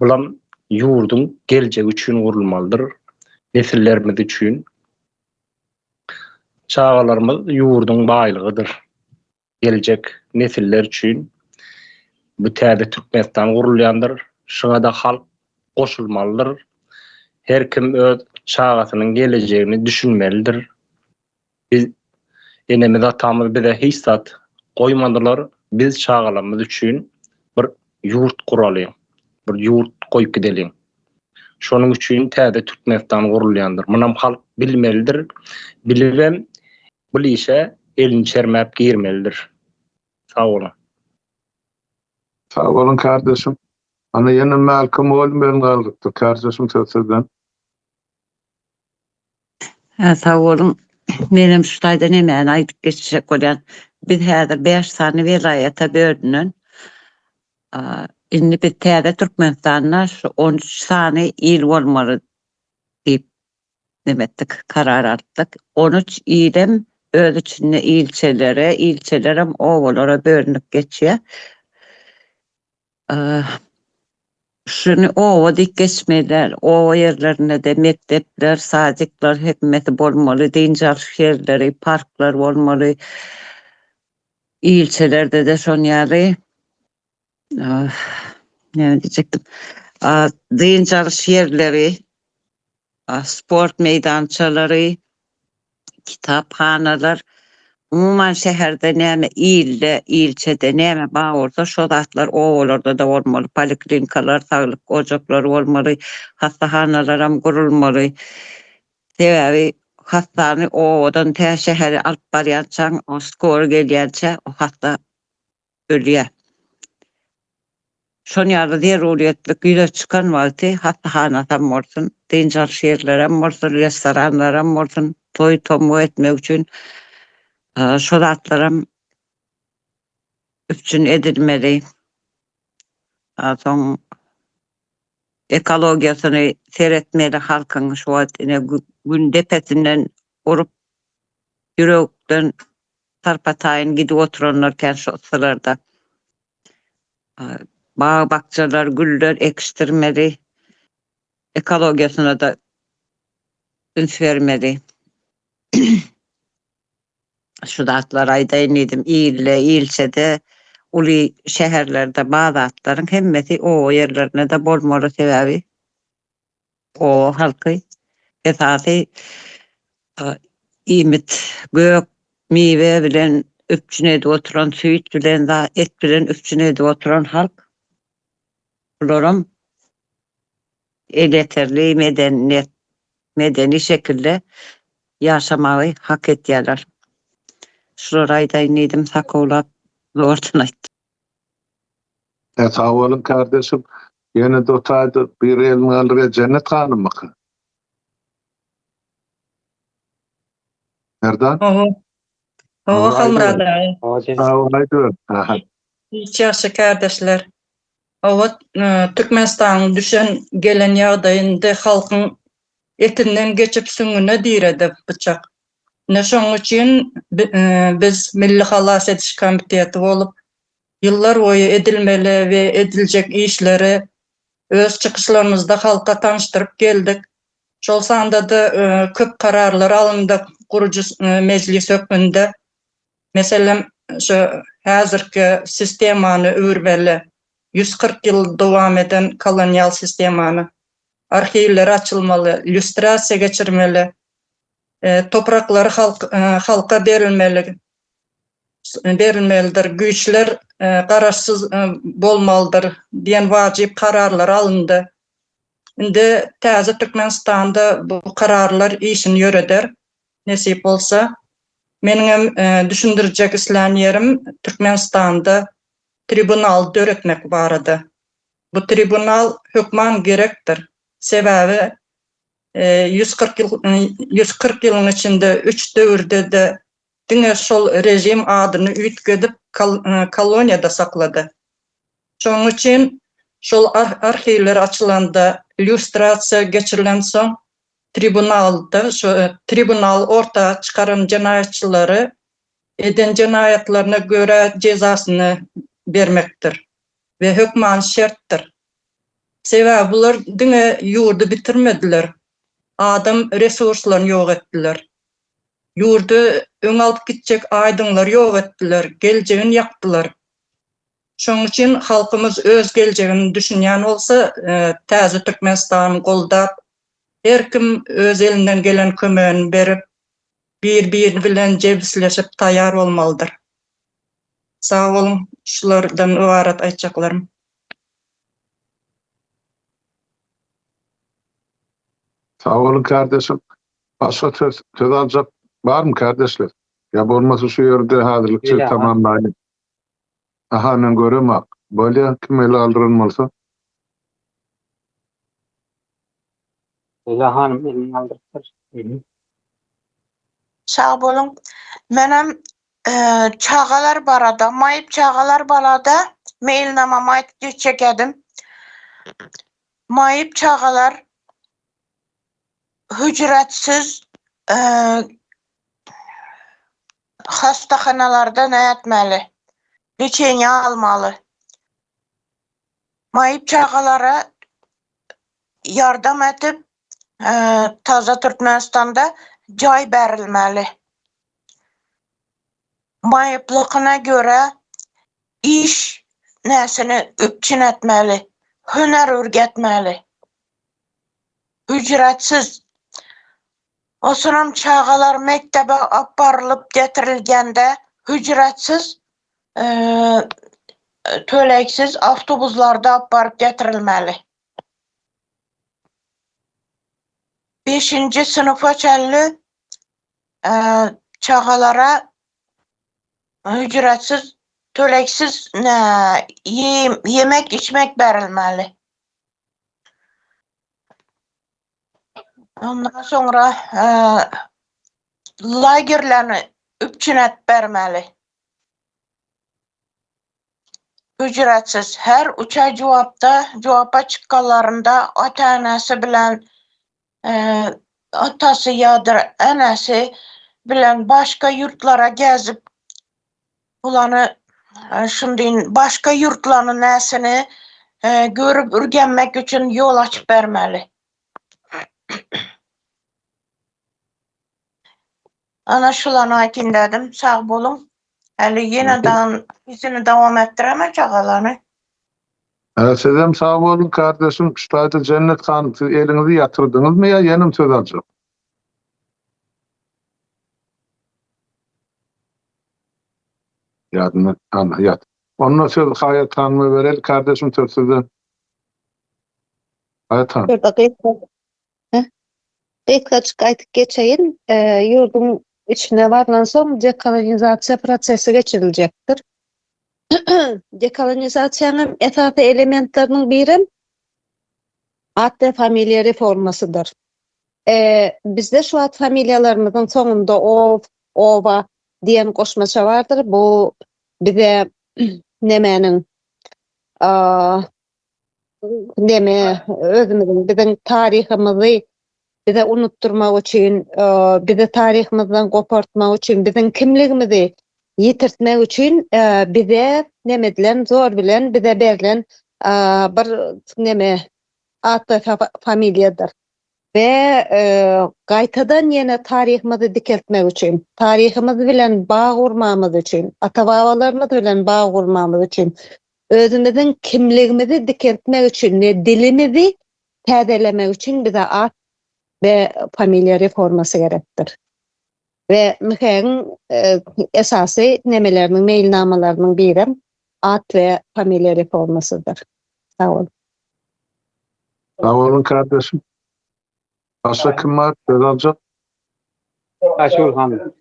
Bulam ýurdun geljegi üçin gurulmalydyr. Nesillerimiz üçin. Çağalarymyz ýurdun baýlygydyr. Gelecek nesiller üçin bu täze Türkmenistan gurulýandyr. Şoňa da halk goşulmalydyr. Her kim öz çağasynyň gelejegini düşünmelidir. Biz enemiz atamyz bize hiç zat koymadylar. Biz çağalarymyz üçin bir yurt kuraly, bir yurt koyup gidelim. Şonuň üçin täze Türkmenistan gurulýandyr. Munam halk bilmelidir. Bilibem bu işe elini çermäp girmelidir. Sağ olun. Sağ olun kardeşim. Ana yine Malcolm oğlum ben kaldıktı. Kardeşim sözsüzden. Sağ olun. Benim şu taýda nämäni aýdyp geçecek bolan biz häzir 5 sany vilayata böldünen indi biz täze Türkmenistanda 13 sany il bolmaly diýip demetdik, karar aldyk. 13 ilim öz içinde ilçelerim owalara bölünüp geçýär. Şunu owa diýip geçmeýär. Owa ýerlerinde de mektepler, sadyklar hepmeti bolmaly, diňjar şeherleri, parklar bolmaly. İlçelerde de şoň ýaly ne diyecektim? Diňjar şeherleri, sport meydançaları, kitapxanalar, umuman şehirde näme ilde, ilçede näme bar bolsa şo zatlar owalarda da bolmaly, poliklinikalar, saglyk ojaklary bolmaly, hastahanalar gurulmaly. Sebebi hastany owadan tä şeheri alyp barýançaň, o skor gelýänçe o hasta ölýär. Şoň ýaly zeruriýetlik ýüze çykan wagty hastahanam bolsun, diňjar şeherlerim bolsun, restoranlaram bolsun, toý tomu etmek üçin şo zatlarym üçün edilmeli. Soň ekologiýasyny seretmeli halkyň şu wagtyne gün depesinden urup yürekden tarpatayın gidip oturanlarken şu sıralarda. Bağ bakçalar, güller ekiştirmeli. Ekologiyasına da üns vermeli. Şu da atlar ayda iniydim. İyille, İyilse'de, uli şehirlerde bazı atların hemmeti o yerlerine de bolmalı sebebi. O halkı esası imit, gök, mive bilen öpçünede oturan, süt bilen da et bilen öpçünede oturan halk. Bunların yeterli medeni şekilde yaşamayı hak ediyorlar. Şurayı da iniydim sakoğlap zortun ayttı. Sağ olun kardeşim. Yine de otaydı bir elini alırya cennet hanım mı? Nereden? O halmrada. Sağ olaydı. Aha. Hiç yaşa kardeşler. Ova Türkmenistan'ın düşen gelen yağdayında halkın etinden geçip süngüne diredi bıçak. Ne şoň üçin biz Milli Halas Ediş Komiteti olup yıllar boyu edilmeli ve edilecek işleri öz çıkışlarımızda halka tanıştırıp geldik. Şol sanda da köp kararlar alındı kurucu meclis hökmünde. Mesela şu hazırki sistemanı öwürmeli. 140 yıl devam eden kolonyal sistemanı. Arşivler açılmalı, illüstrasiya geçirmeli. Toprakları halka berilmelidir. Güýçler garaşsyz bolmalydyr diýen wajyp kararlar alındı. Indi täze Türkmenistanda bu kararlar işini ýöreder. Nesip bolsa, meniň düşündirjek isläň ýerim Türkmenistanda tribunal döretmek barada. Bu tribunal hökman gerekdir. Sebebi 140 yılın içinde 3 döwürde de diňe şol rejim adyny üýtgedip koloniýada sakladı. Şoň üçin şol arşivler açylanda, illüstrasiya geçirilen soň tribunalda tribunal orta çıkaran jinaýatçylary eden jinaýatlaryna göre cezasyny bermekdir ve hökman şertdir. Sebebi bular diňe ýurdu bitirmediler. Adam resurslaryny ýok etdiler. Ýurdu öň alyp gitjek aýdyňlary ýok etdiler, geljegini ýakdylar. Şoň üçin halkymız öz geljegini düşünýän bolsa, täze Türkmenistany goldap, her kim öz elinden gelen kömegini berip, bir bilen jebisleşip taýýar bolmalydyr. Sağ olun, şulardan ibaret aýtjaklarym. Sağ olun kardeşim. Başka söz alacak var mı kardeşler? Ya olmasa şu yerde hazırlıkçı tamamlayın. Aha, ben görüm bak. Böyle kim ele aldırılmalsa? Leyla hanım elini aldırır. Sağ bolun. Menem çağalar barada, mayıp çağalar barada mailnamama aýtyp çekedim. Mayıp çağalar hücretsiz hastahanalarda näýetmeli? Liçeniýa almaly. Mayıp çağalara yardam edip taza Türkmenistanda joy berilmeli. Mayıplygyna göre iş näsini üpçün etmeli, hüner örgetmeli. Ücretsiz. Osunam çağalar mektebe aparılıp getirilgende ücretsiz töleksiz avtobuslarda aparıp getirilmeli. 5. sınıfa çelli çağalara ücretsiz töleksiz yemek içmek verilmeli. Ondan sonra lagerlerini üpçünet vermeli. Ücretsiz. Her uça cevapa çıkkalarında ata-anası bilen atası ya da anası bilen başka yurtlara gezip Bulanı şundan başka yurtlarının näsini görüp ürgenmek üçün yol açıp bermeli. Ana şularını aytayım dedim. Sağ bolun. Hali yeniden izini devam ettiremeyecek alanı. Sizem sağ olun kardeşim. Üstayda cennet kanıtı elinizi yatırdınız mı ya yenim söz alacağım. Yardım ana yat. Ondan söz Hayat Hanım'a verelim kardeşim söz size. Hayat Hanım. Bir dakika. Birkaç aytıp geçeyin. Yurdun içine varılan son dekolonizasiya prosesi geçirilecektir. Dekolonizasyonun esasy elementlerinin biri adli familya reformasıdır. Bizde şu ad familyalarımızın sonunda ova diyen koşmaça vardır. Bu bize nemenin özümüzün bizim tarihimizi bize unutturmak için, bize tarihimizden kopartmak için, bizim kimligimizi yitirtmek için bize nemedilen, zor bilen, bize berilen bir adlı familyadır. Ve gaytadan yine tarihimizi dikeltmek için, tarihimiz bilen bağ kurmamız için, ata-babalarımız bilen bağ kurmamız için, özümüzün kimligimizi dikeltmek için, dilimizi tədelemek için bize ad ve familya reforması gerektir. Ve müherin esası nemelerinin, mailnamalarının biri ad ve familya reformasıdır. Sağ olun. Sağ olun kardeşim. Başka kim var? Söz alacak. Aşulhan.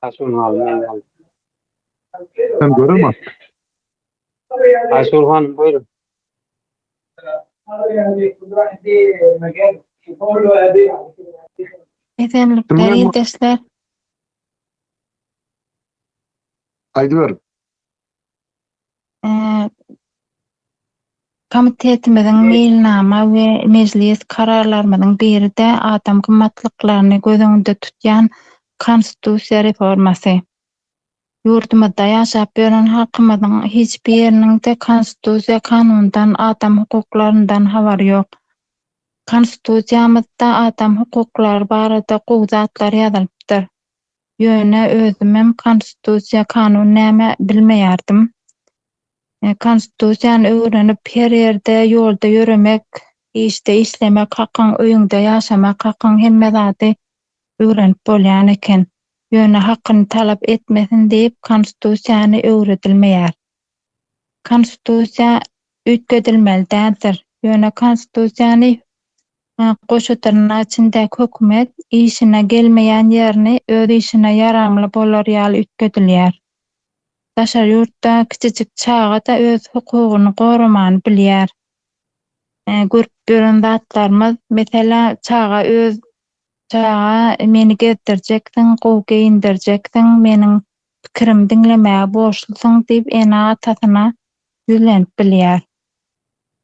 Aşulhan. Sen göremez. Aşulhan buyurun. Esenlikler, yetişler. Haydi verin. Komitetimizin mailnama ve meclis kararlarımızın biri de adam kımmatlıklarını göz önünde tutyan konstitusiya reforması. Yurdumuzda yaşap beren halkımızın hiçbir yerinin de konstitusiya kanundan, adam hukuklarından habari yok. Konstitusiyamızda adam hukuklar barada gowzatlar ýazylypdyr. Ýöne özümem konstitusiya kanun näme bilmeýärdim. Konstitusiýany öwrenip her ýerde ýolda ýöremek, işte işlemek, hakyň öýüňde ýaşamak, hakyň hemme zady öwrenip bolýan eken. Ýöne hakyny talap etmesin diýip konstitusiýany öwredilmeýär. Konstitusiýa üýtgedilmeli däldir. Ýöne konstitusiýany goşutyrna içindäki hökümet işine gelmeýän ýerini öz işine ýaramly bolar ýaly üýtgedilýär. Daşar ýurtda kiçijik çağa da öz hukugyny gorumany bilýär. Görüp gören zatlarymyz mesela çağa öz çağa meni gezdirjekdiň, gowy giyindirjekdiň, meniň pikirimi dinlemäge borçlusyň diýip ena atasyna ýüzlenip bilýär.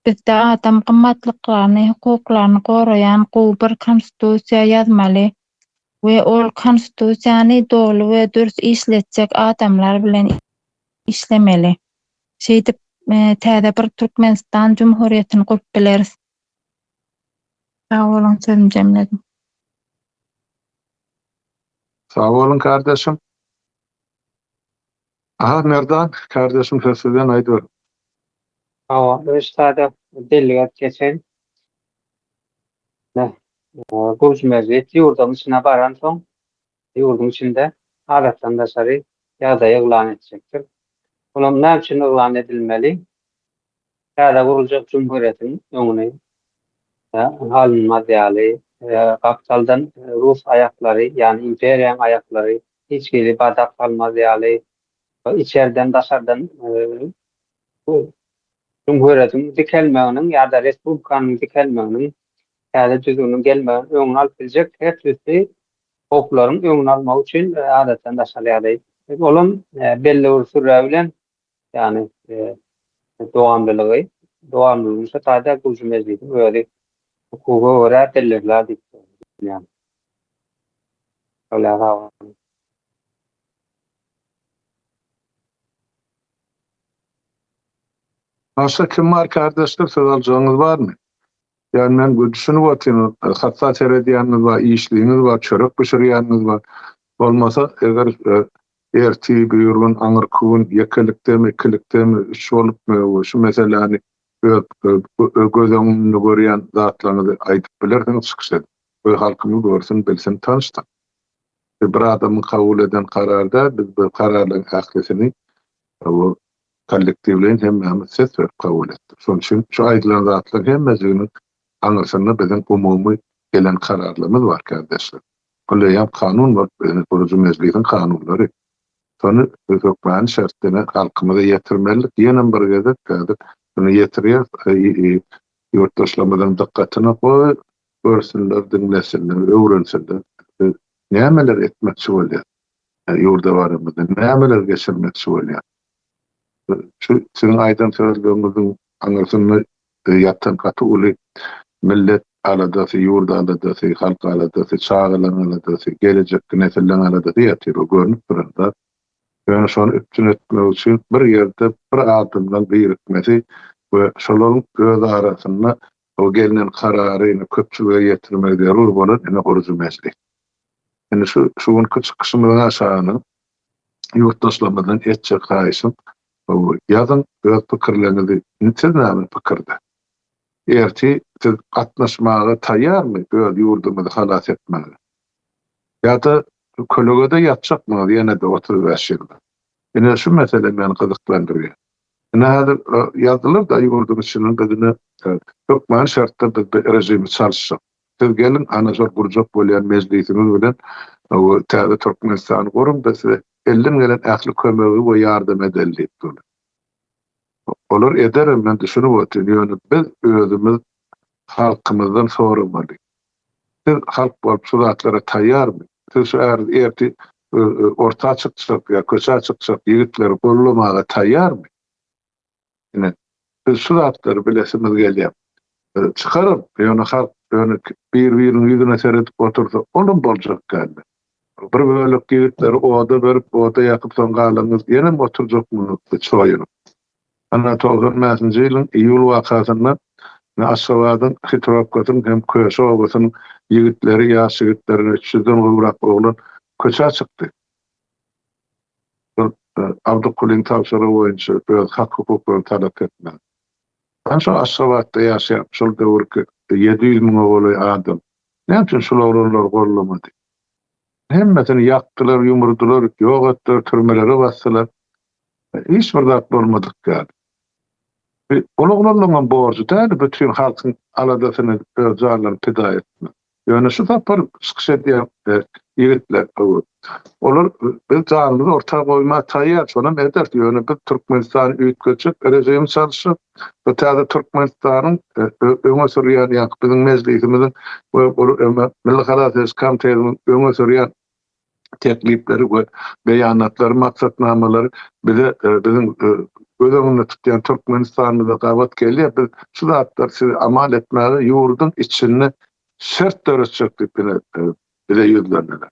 Bizde adam kımmatlyklaryny, hukuklaryny gorayan gowy bir konstitusiýa ýazmaly we ol konstitusiýany dogry we dürüst işletjek adamlar bilen işlemeli. Şeýdip täze bir Türkmenistan Cumhuriýetini gurup bileriz. Sağ olun, sözüm jemledim. Sağ olun kardeşim. Aha Merdan kardeşim sözüden haydi verin. Üstada delegat geçen Gurç meziyet yurdun içine baran son yurdun içinde adattan daşary ýagdaý ýylan etjekdir. Olam näme üçin ýylan edilmeli? Ýa-da guruljak Cumhuriýetiň öňüne alınmaz ýaly kapitaldan Rus ayaklary, yani imperiýanyň ayaklary hiç gelip badak kalmaz ýaly içeriden daşardan Cumhuriýetiň dikelmeginiň ýa-da respublikanyň dikelmeginiň ýa-da düzgün gelmeginiň öňüne alyp biljek her türlü hoplaryň öňüne almak üçin adatdan daşalýardy. Olam belli ursurlar bilen yani dowamlılıgy satada gurulş mezgidi böyle hukuka göre belirler diýip yani. Başka kim var kardeşler, söz alacağınız var mı? Yani ben düşünüp otynu, hassas ediyanınız var, işliğiniz var, çörek pişiriyanınız var. Olmasa eğer erti buyurgun aňyr kuwun yekelikdemi, ikilikdemi iş olup şu meseleni gözüňizde görýän zatlaryňyzy aýdyp bilersiňiz çykşady. Bu halkymy görsün, bilsin, tanıştyn. Bir adamı kabul eden kararda biz bu kararların haklisini bu kollektivlerin hemmemiz ses verip kabul ettik. Şoň üçin şu aýdylan zatlar hemmesini aňyrsyna bizim umumy gelen kararlarımız var kardeşler. Kollaýan kanun var, Gurucu Meclisiň kanunlary. Sonu hökmän şertlerine halkymyza ýetirmelik ýene bir gezek kädir. Bunu ýetirýär, ýurtdaşlarymyzyň dikkatyny goý, görsünler, dinlesinler, öwrensinler. Nämeler etmekçi bolýar? Ýurda barymyzda nämeler geçirmekçi bolýar? Şu sizin aýdan sözleriňiziň aňyrsyny ýatan gaty uly millet aladasy, ýurda aladasy, halk aladasy, çağılan aladasy, gelecek nesilleň aladasy ýatyr, görnüp duranda. Yani şonu üptün etmek için bir yerde bir adımdan birikmesi ve şolaryň göz arasynda o gelinen kararyny köpçülüge ýetirmek derur bolan ene Gurucu Meclis. Yani şuň kysymyň aşagyny ýurtdaşlarymyzdan etjek haýsym ýazyn öz pikirlerinizi näme pikirde? Erti siz gatnaşmaga taýýarmy öz ýurdumyzy halas etmäge? Ýa-da kölegede ýatjakmy ýene de 35 ýylda. Ene şu mesele meni gyzyklandyrýar. Ene häzir ýazylyr da ýurdumyz üçin bizne hökmän şartda biz rejimi çalyşjak. Siz gelin ana şol gurjak bolýan meclisimiz bilen o täze Türkmenistany gorun biz elden gelen ähli kömegi we ýardam edelim diýip. Olar ederim, men düşünüp oturýan, biz özümiz halkymyzdan soramaly. Siz halk bolup şu zatlara taýýarmy? Siz şu erti orta çyksak ya köçe çyksak ýigitleri gollamaga taýýarmy? Ine biz şu zatları bilesimiz gelýär. Çıkarıp ýöne halk ýöne bir-biriniň ýüzüne seredip otursa onuň boljak geldi. Bir bölük ýigitleri oda berip oda ýakyp soň galanýyz ýene oturjakmy çoýunup. Ana 90-njy ýylyň iýul wakasynda Aşgabatyň Hitrokatyn hem köşe obasynyň ýigitleri, ýaş ýigitlerini 300-den gowrak oglan köçe çykdy. Abdukulyň tapşyrygy boýunça öz hak hukuklaryny talap etmek. Ben şu Aşgabatda ýaşaýan, şol döwürki 700 000 oğlu adam. Ne üçin şol oglanlar gollamady? Hemmesini ýakdylar, ýumurdular, ýok etdiler, türmelere basdylar. Hiç bir zat bolmadyk gädi. Olaglaryň borçy däl, bütün halkyň aladasyny öz jarlaryny pida etmek. Ýöne şu tapar çykyş edýän ýigitler, olar biz jarlygy ortaga goýma taýýar, şonam eder. Ýöne bir Türkmenistany üýtgeçip, rejim çalyşyp, bu täze Türkmenistanyň öňe sürýän ýa bizim meclisimiziň we Milli Halat Komitetining öňe sürýän teklipleri we beýanatlary, maksatnamalary bize bizim gözüňde tutýan Türkmenistanyňda gabat gelýär. Biz şu zatlar sizi amal etmäge ýurdun içinde şert döretjek diýip bize ýüzlendiler.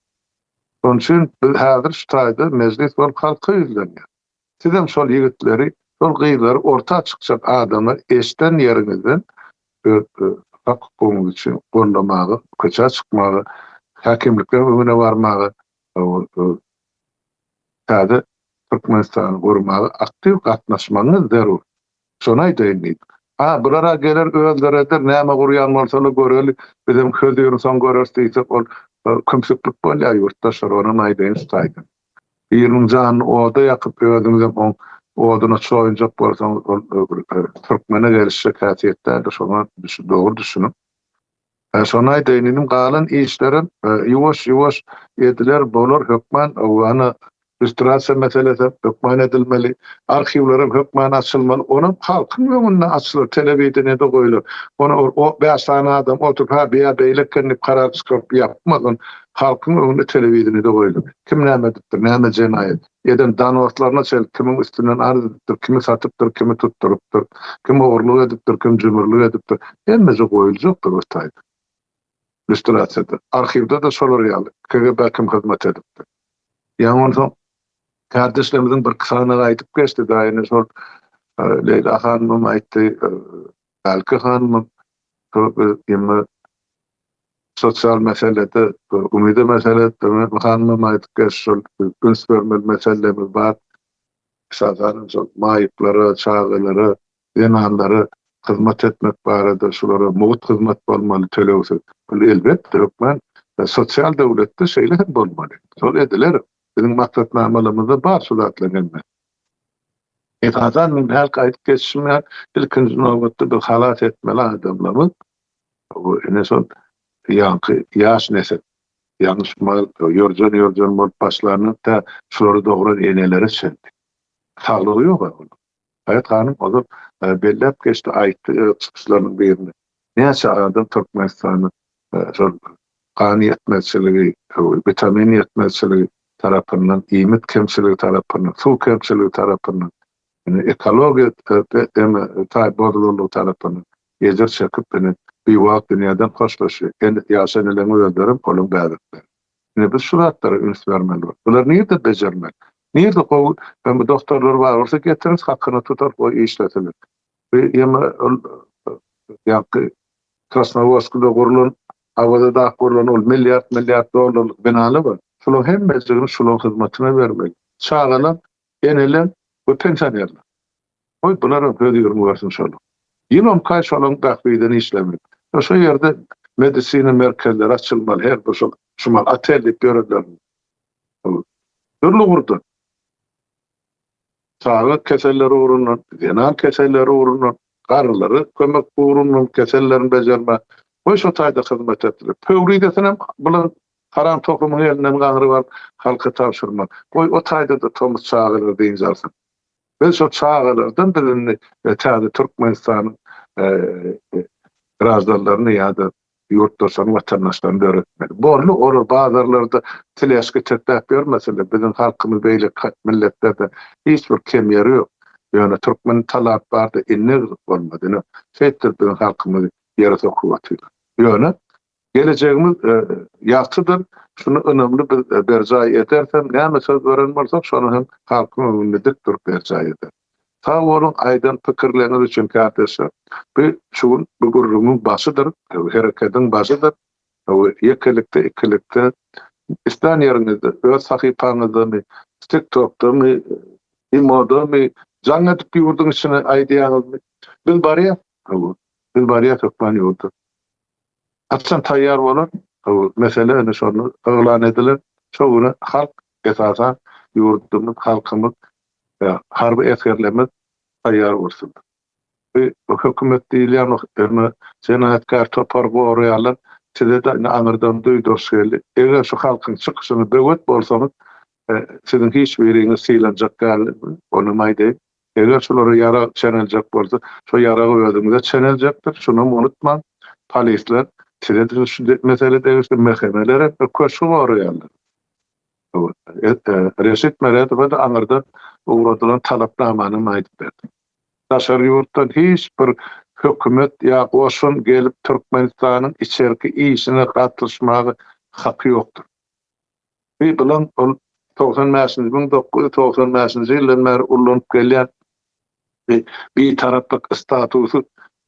Şoň üçin biz häzir şu taýda meclis bolup halka ýüzlenýär. Sizem şol ýigitleri, şol gyýlary orta çykjak adamlar eşden ýeriňizden hak hukukyňyz üçin gollamagy, köçe çykmagy, hakimlikler öňüne barmagy, täze Türkmenistany gurmagy aktyw gatnaşmagyňyz zerur. Şonu aýdaýyn. Bulara geler özlereder, näme gurýan bolsa göreli, bizim közdüýür soň görersiz ol kömsüklik bolýar ýurtdaşlar ona aýdaýyn staýdy. Biriniň janyny oda ýakyp özüňize oduny çoýunjak bolsaň Türkmene gelişik häsiýetler şonu dogry düşünüp. Şonu aýdaýyn, galan işlerim ýuwaş ediler bolar hökmän wana Üstrasiya meselesi hökmän edilmeli, arhivlerim hökmän açylmaly, onun halkyň öňünde açylyr, telebidine de goýulur. Onu o 5 tane adam oturup beýlekkenip karar çykyp ýapmadan halkyň öňünde telebidine de goýulur. Kim näme edipdir, näme jenaýet? Eden danwatlaryna çelip kimin üstünden arz edipdir, kimi satypdyr, kimi tutturupdyr, kim ogurlyk edipdir, kim jümürlük edipdir. Hemmesi goýuljakdyr o taýda. Üstrasiyada, arhivde de şolar ýaly, KGB kim hyzmat edipdir. Ýa-ni kardeşlerimizin bir kısana aýdyp geçdi daýyny şol Leyla Hanım'ın aýtdy, Alky Hanım'ın sosyal meselede, umide meselede Hanım'ın aýtdy şol güns bermel meselemiz bar. Sagan maýyklary, çağılary, ýananlary hyzmat etmek barada şulara mugut hyzmat bolmaly töleýse. Bu elbetde hökmen sosial döwletde şeýle bolmaly. Şol ediler. Bizim maksatnamalymyzda bar şulatlanma. Etazan min halk aýdyp geçişme ilkinji nowbatda bir halat etmeli adamlarymyz. Bu ene son ýaňky ýaş nesil ýanysmal ýorjan bolup başlaryny da şolary dogry eneleri çeldi. Sağlığı yok. Hayat Hanım o da bellep geçti aýtdy çıkışlarynyň birinde. Näçe adam Türkmenistan'ın kan yetmezçiligi, vitamin yetmezçiligi tarafından, iýmit kemçiligi tarafından, su kemçiligi tarafından, ekologiýa taýip bozulullygy tarafından ýedir çekip bir wagt dünýäden hoşlaşy. Endi ýaşanylaryň özlerim kolun bäzekler. Biz şuratlara üns bermeli. Bular niýede bejermeli? Niýerde gowy bu doktorlar bar bolsa getiririz hakyny tutar goý işletilir. Ýa-da ýa-da Krasnoyarskda gurulan, awada da gurulan ol milliard dollarlyk binalar bar. Şolar hemmesini şolar hyzmatyna bermeli. Çağalan, eneler we pensionerler. Oy bulara ödüyorum varsın şolar. Ýylym kaýşalyň dakbydan işlemeli. Şo ýerde medisina merkezleri açylmaly. Her bir şumal atellik görürler. Türlü gurdu. Sağlık keselleri uğrundan, genel keselleri uğrundan, karıları, kömek uğrundan kesellerini becerme, o şu tayda hizmet ettiler. Pöwridetinem bulan karan toplumun elinden gaňry var, halka tavşyrma. O tayda da tomuz çağırır deyin zarsın. Biz o çağırlardan birini täze Türkmenistan'ın razdarlarını ya da yurttaşların, vatandaşlarını öğretmeli. Borlu olur bazılarda tileşki tetbek görmeseler, bizim halkımız böyle milletlerde hiçbir kem yeri yok. Yani Türkmen talap vardı, inne olmadığını, şeydir bizim halkımız yarısı kuvvetiydi. Yani geleceğimiz yaxşıdır, şunu önemli bir bercay edersen, ne mesaj öğrenmezsek, şunu hem halkımız ünlüdük dur bercay eder. Ta olun aydan pikirleriniz için kardeşler, bu gurumun başıdır, hareketin başıdır. Yekilikte, istan yerinizde, öz sahipanızda mı, TikTok'ta mı, İmo'da mı, zannedik bir yurdun içine aydiyanız mı? Biz bariya Türkmen yurdu. Atsan tayyar olur, mesele şunu ıglan edilir, çoğunu halk esasen yurdumuz, halkımız, harbi eskerlemez tayyar olsun. Hükümet diýilýän jenaýatkar topar goýarlar, size de aňyrdan duýdurşyly. Eger şu halkyň çykyşyny döwet bolsaňyz, sizin hiç biriňiz sylanjak gal, onu maýdy. Eger şolary ýara çeneljek bolsa, şo ýara özüňize çeneljakdyr. Şunu unutmaň. Polisler size de şu meselede mehkemelere köşk goýarlar. Reşit Meredov da aňyrda uğradylan talapnamany maýdyp berdi. Daşary ýurtdan hiç bir hökümet ýa goşun gelip Türkmenistanyň içerki işine gatnaşmagy haky ýokdur. Bir bilen 1995-1995 ýyldan beri ulanyp gelýän bir taraplyk statusy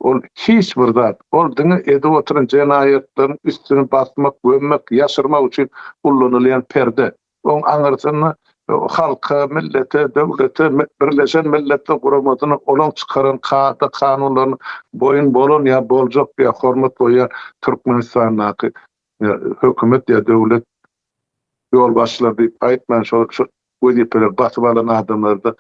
ol hiç bir zat. Ol diňe edip oturan jenaýatlaryň üstüne basmak, gömmek, ýaşyrmak üçin ullanylýan perde. Oň aňyrsyny halka, millete, devlete, Birleşen Milletler Guramasyna olan çıkaran kanunlaryny boyun bolun ya boljak ya hormat goýan Türkmenistanyň hökümet ya devlet yol başçylary diýip aýtman şo wezipler basyp alan adamlarda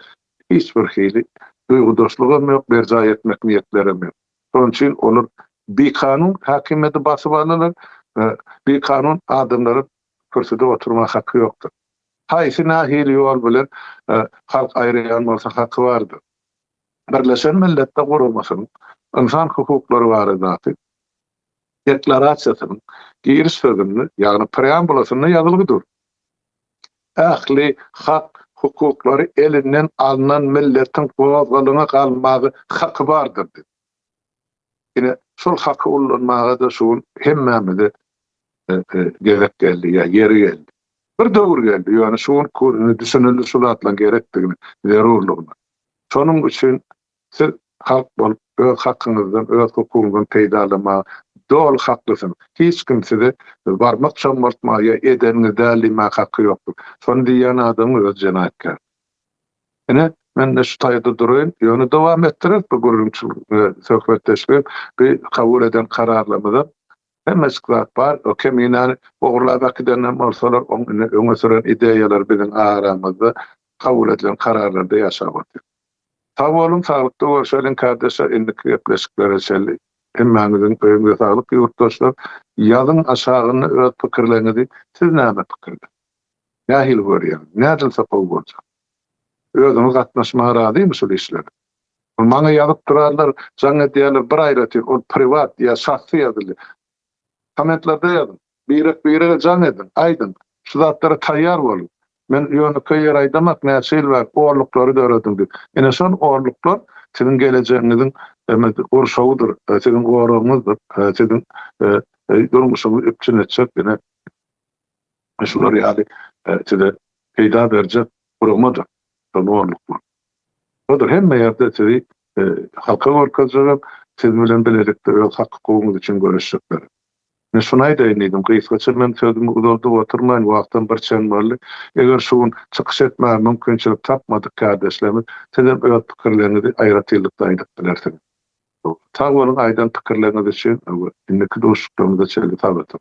hiçbir hili duýgudaşlygy ýok, berjay etmek niýetleri ýok. Şoň üçin olur bir kanun hakimiyeti basyp alanlar, bir kanun adamlary kürsüde oturmak hakkı ýokdur. Haýsy nahili ýol bilen halk aýrýan bolsa hakkı bardyr. Birleşen Milletler Guramasynyň insan hukuklary barada deklarasiýasynyň giriş sözüni, ýagny preambulasyny ýazylgydyr. Ähli hak hukuklary elinden alınan milletin gowgalygyna galmagy hakkı bardyr. Ine şol hakkı ullanmaga da şol hemmemizi gerek geldi ýa yeri geldi. Bir döwür geldi. Yani şuň düşünülýär sulatlan gerekdigini, zerurlygyny. Şonuň üçin Siz halk bolup öz hakkınızdan, öz hukukunuzdan peýdalama, dol haklısın. Hiç kimse barmak çamurtmaya edenini dälime hakkı ýokdur. Şonu diýen adam öz jenatkar. Ene men de şu taýda durýan, ýöne dowam etdirip bu gurulçylyk söhbetleşip bir kabul eden kararlamada hemmesi bar. O kemini ogurlamak edenden bolsalar öňe süren ideýalar biziň aramyzda kabul edilen kararlarda ýaşap otur. Sağolun sağlıkta görüşelim kardeşler, indiki yapleşiklere şelli. Hemmäňiziň öýüňize saglyk ýurtdaşlar. Ýazyň aşagyny öz pikirlerinizi siz näme pikirler? Nähil görýän? Nädil sapal bolsa? Özüňiz gatnaşmaga razymy şu işlerde? Maňa ýazyp durarlar, jaňa diýerler bir aýraty, ol privat ýa şahsy ýazyly. Kommentlerde ýazyn. Bire jaň edin, aýdyn. Şu zatlara taýýar bolun. Men ýöne köýer aýdamak näçe ýyl bar, orluklary da öğrendim. Ene şol orluklar sizin geleceğinizin gorşawydyr, sizin goragyňyzdyr, sizin durmuşyňyzy öpçün etjek, ene şular ýaly size peýda berjek guramadyr. Şol orluklar. Odur hemme ýerde sizi halka gorkazjak, siz bilen bilerekde öz hakkyňyz üçin görüşjekler. Men şunu aýdaýyn, gysgaça men sözümi uzaldyp oturmaýyn, wagtdan bir çän barly. Eger şuň çykyş etmäge mümkinçilik tapmadyk kardeşlerimiz, sizem öz pikirlerinizi aýratylykda aýdyp bilersiňiz. Tagwalyň aýdan pikirleriniz üçin indiki dostluklarymyza çeldi tabaty.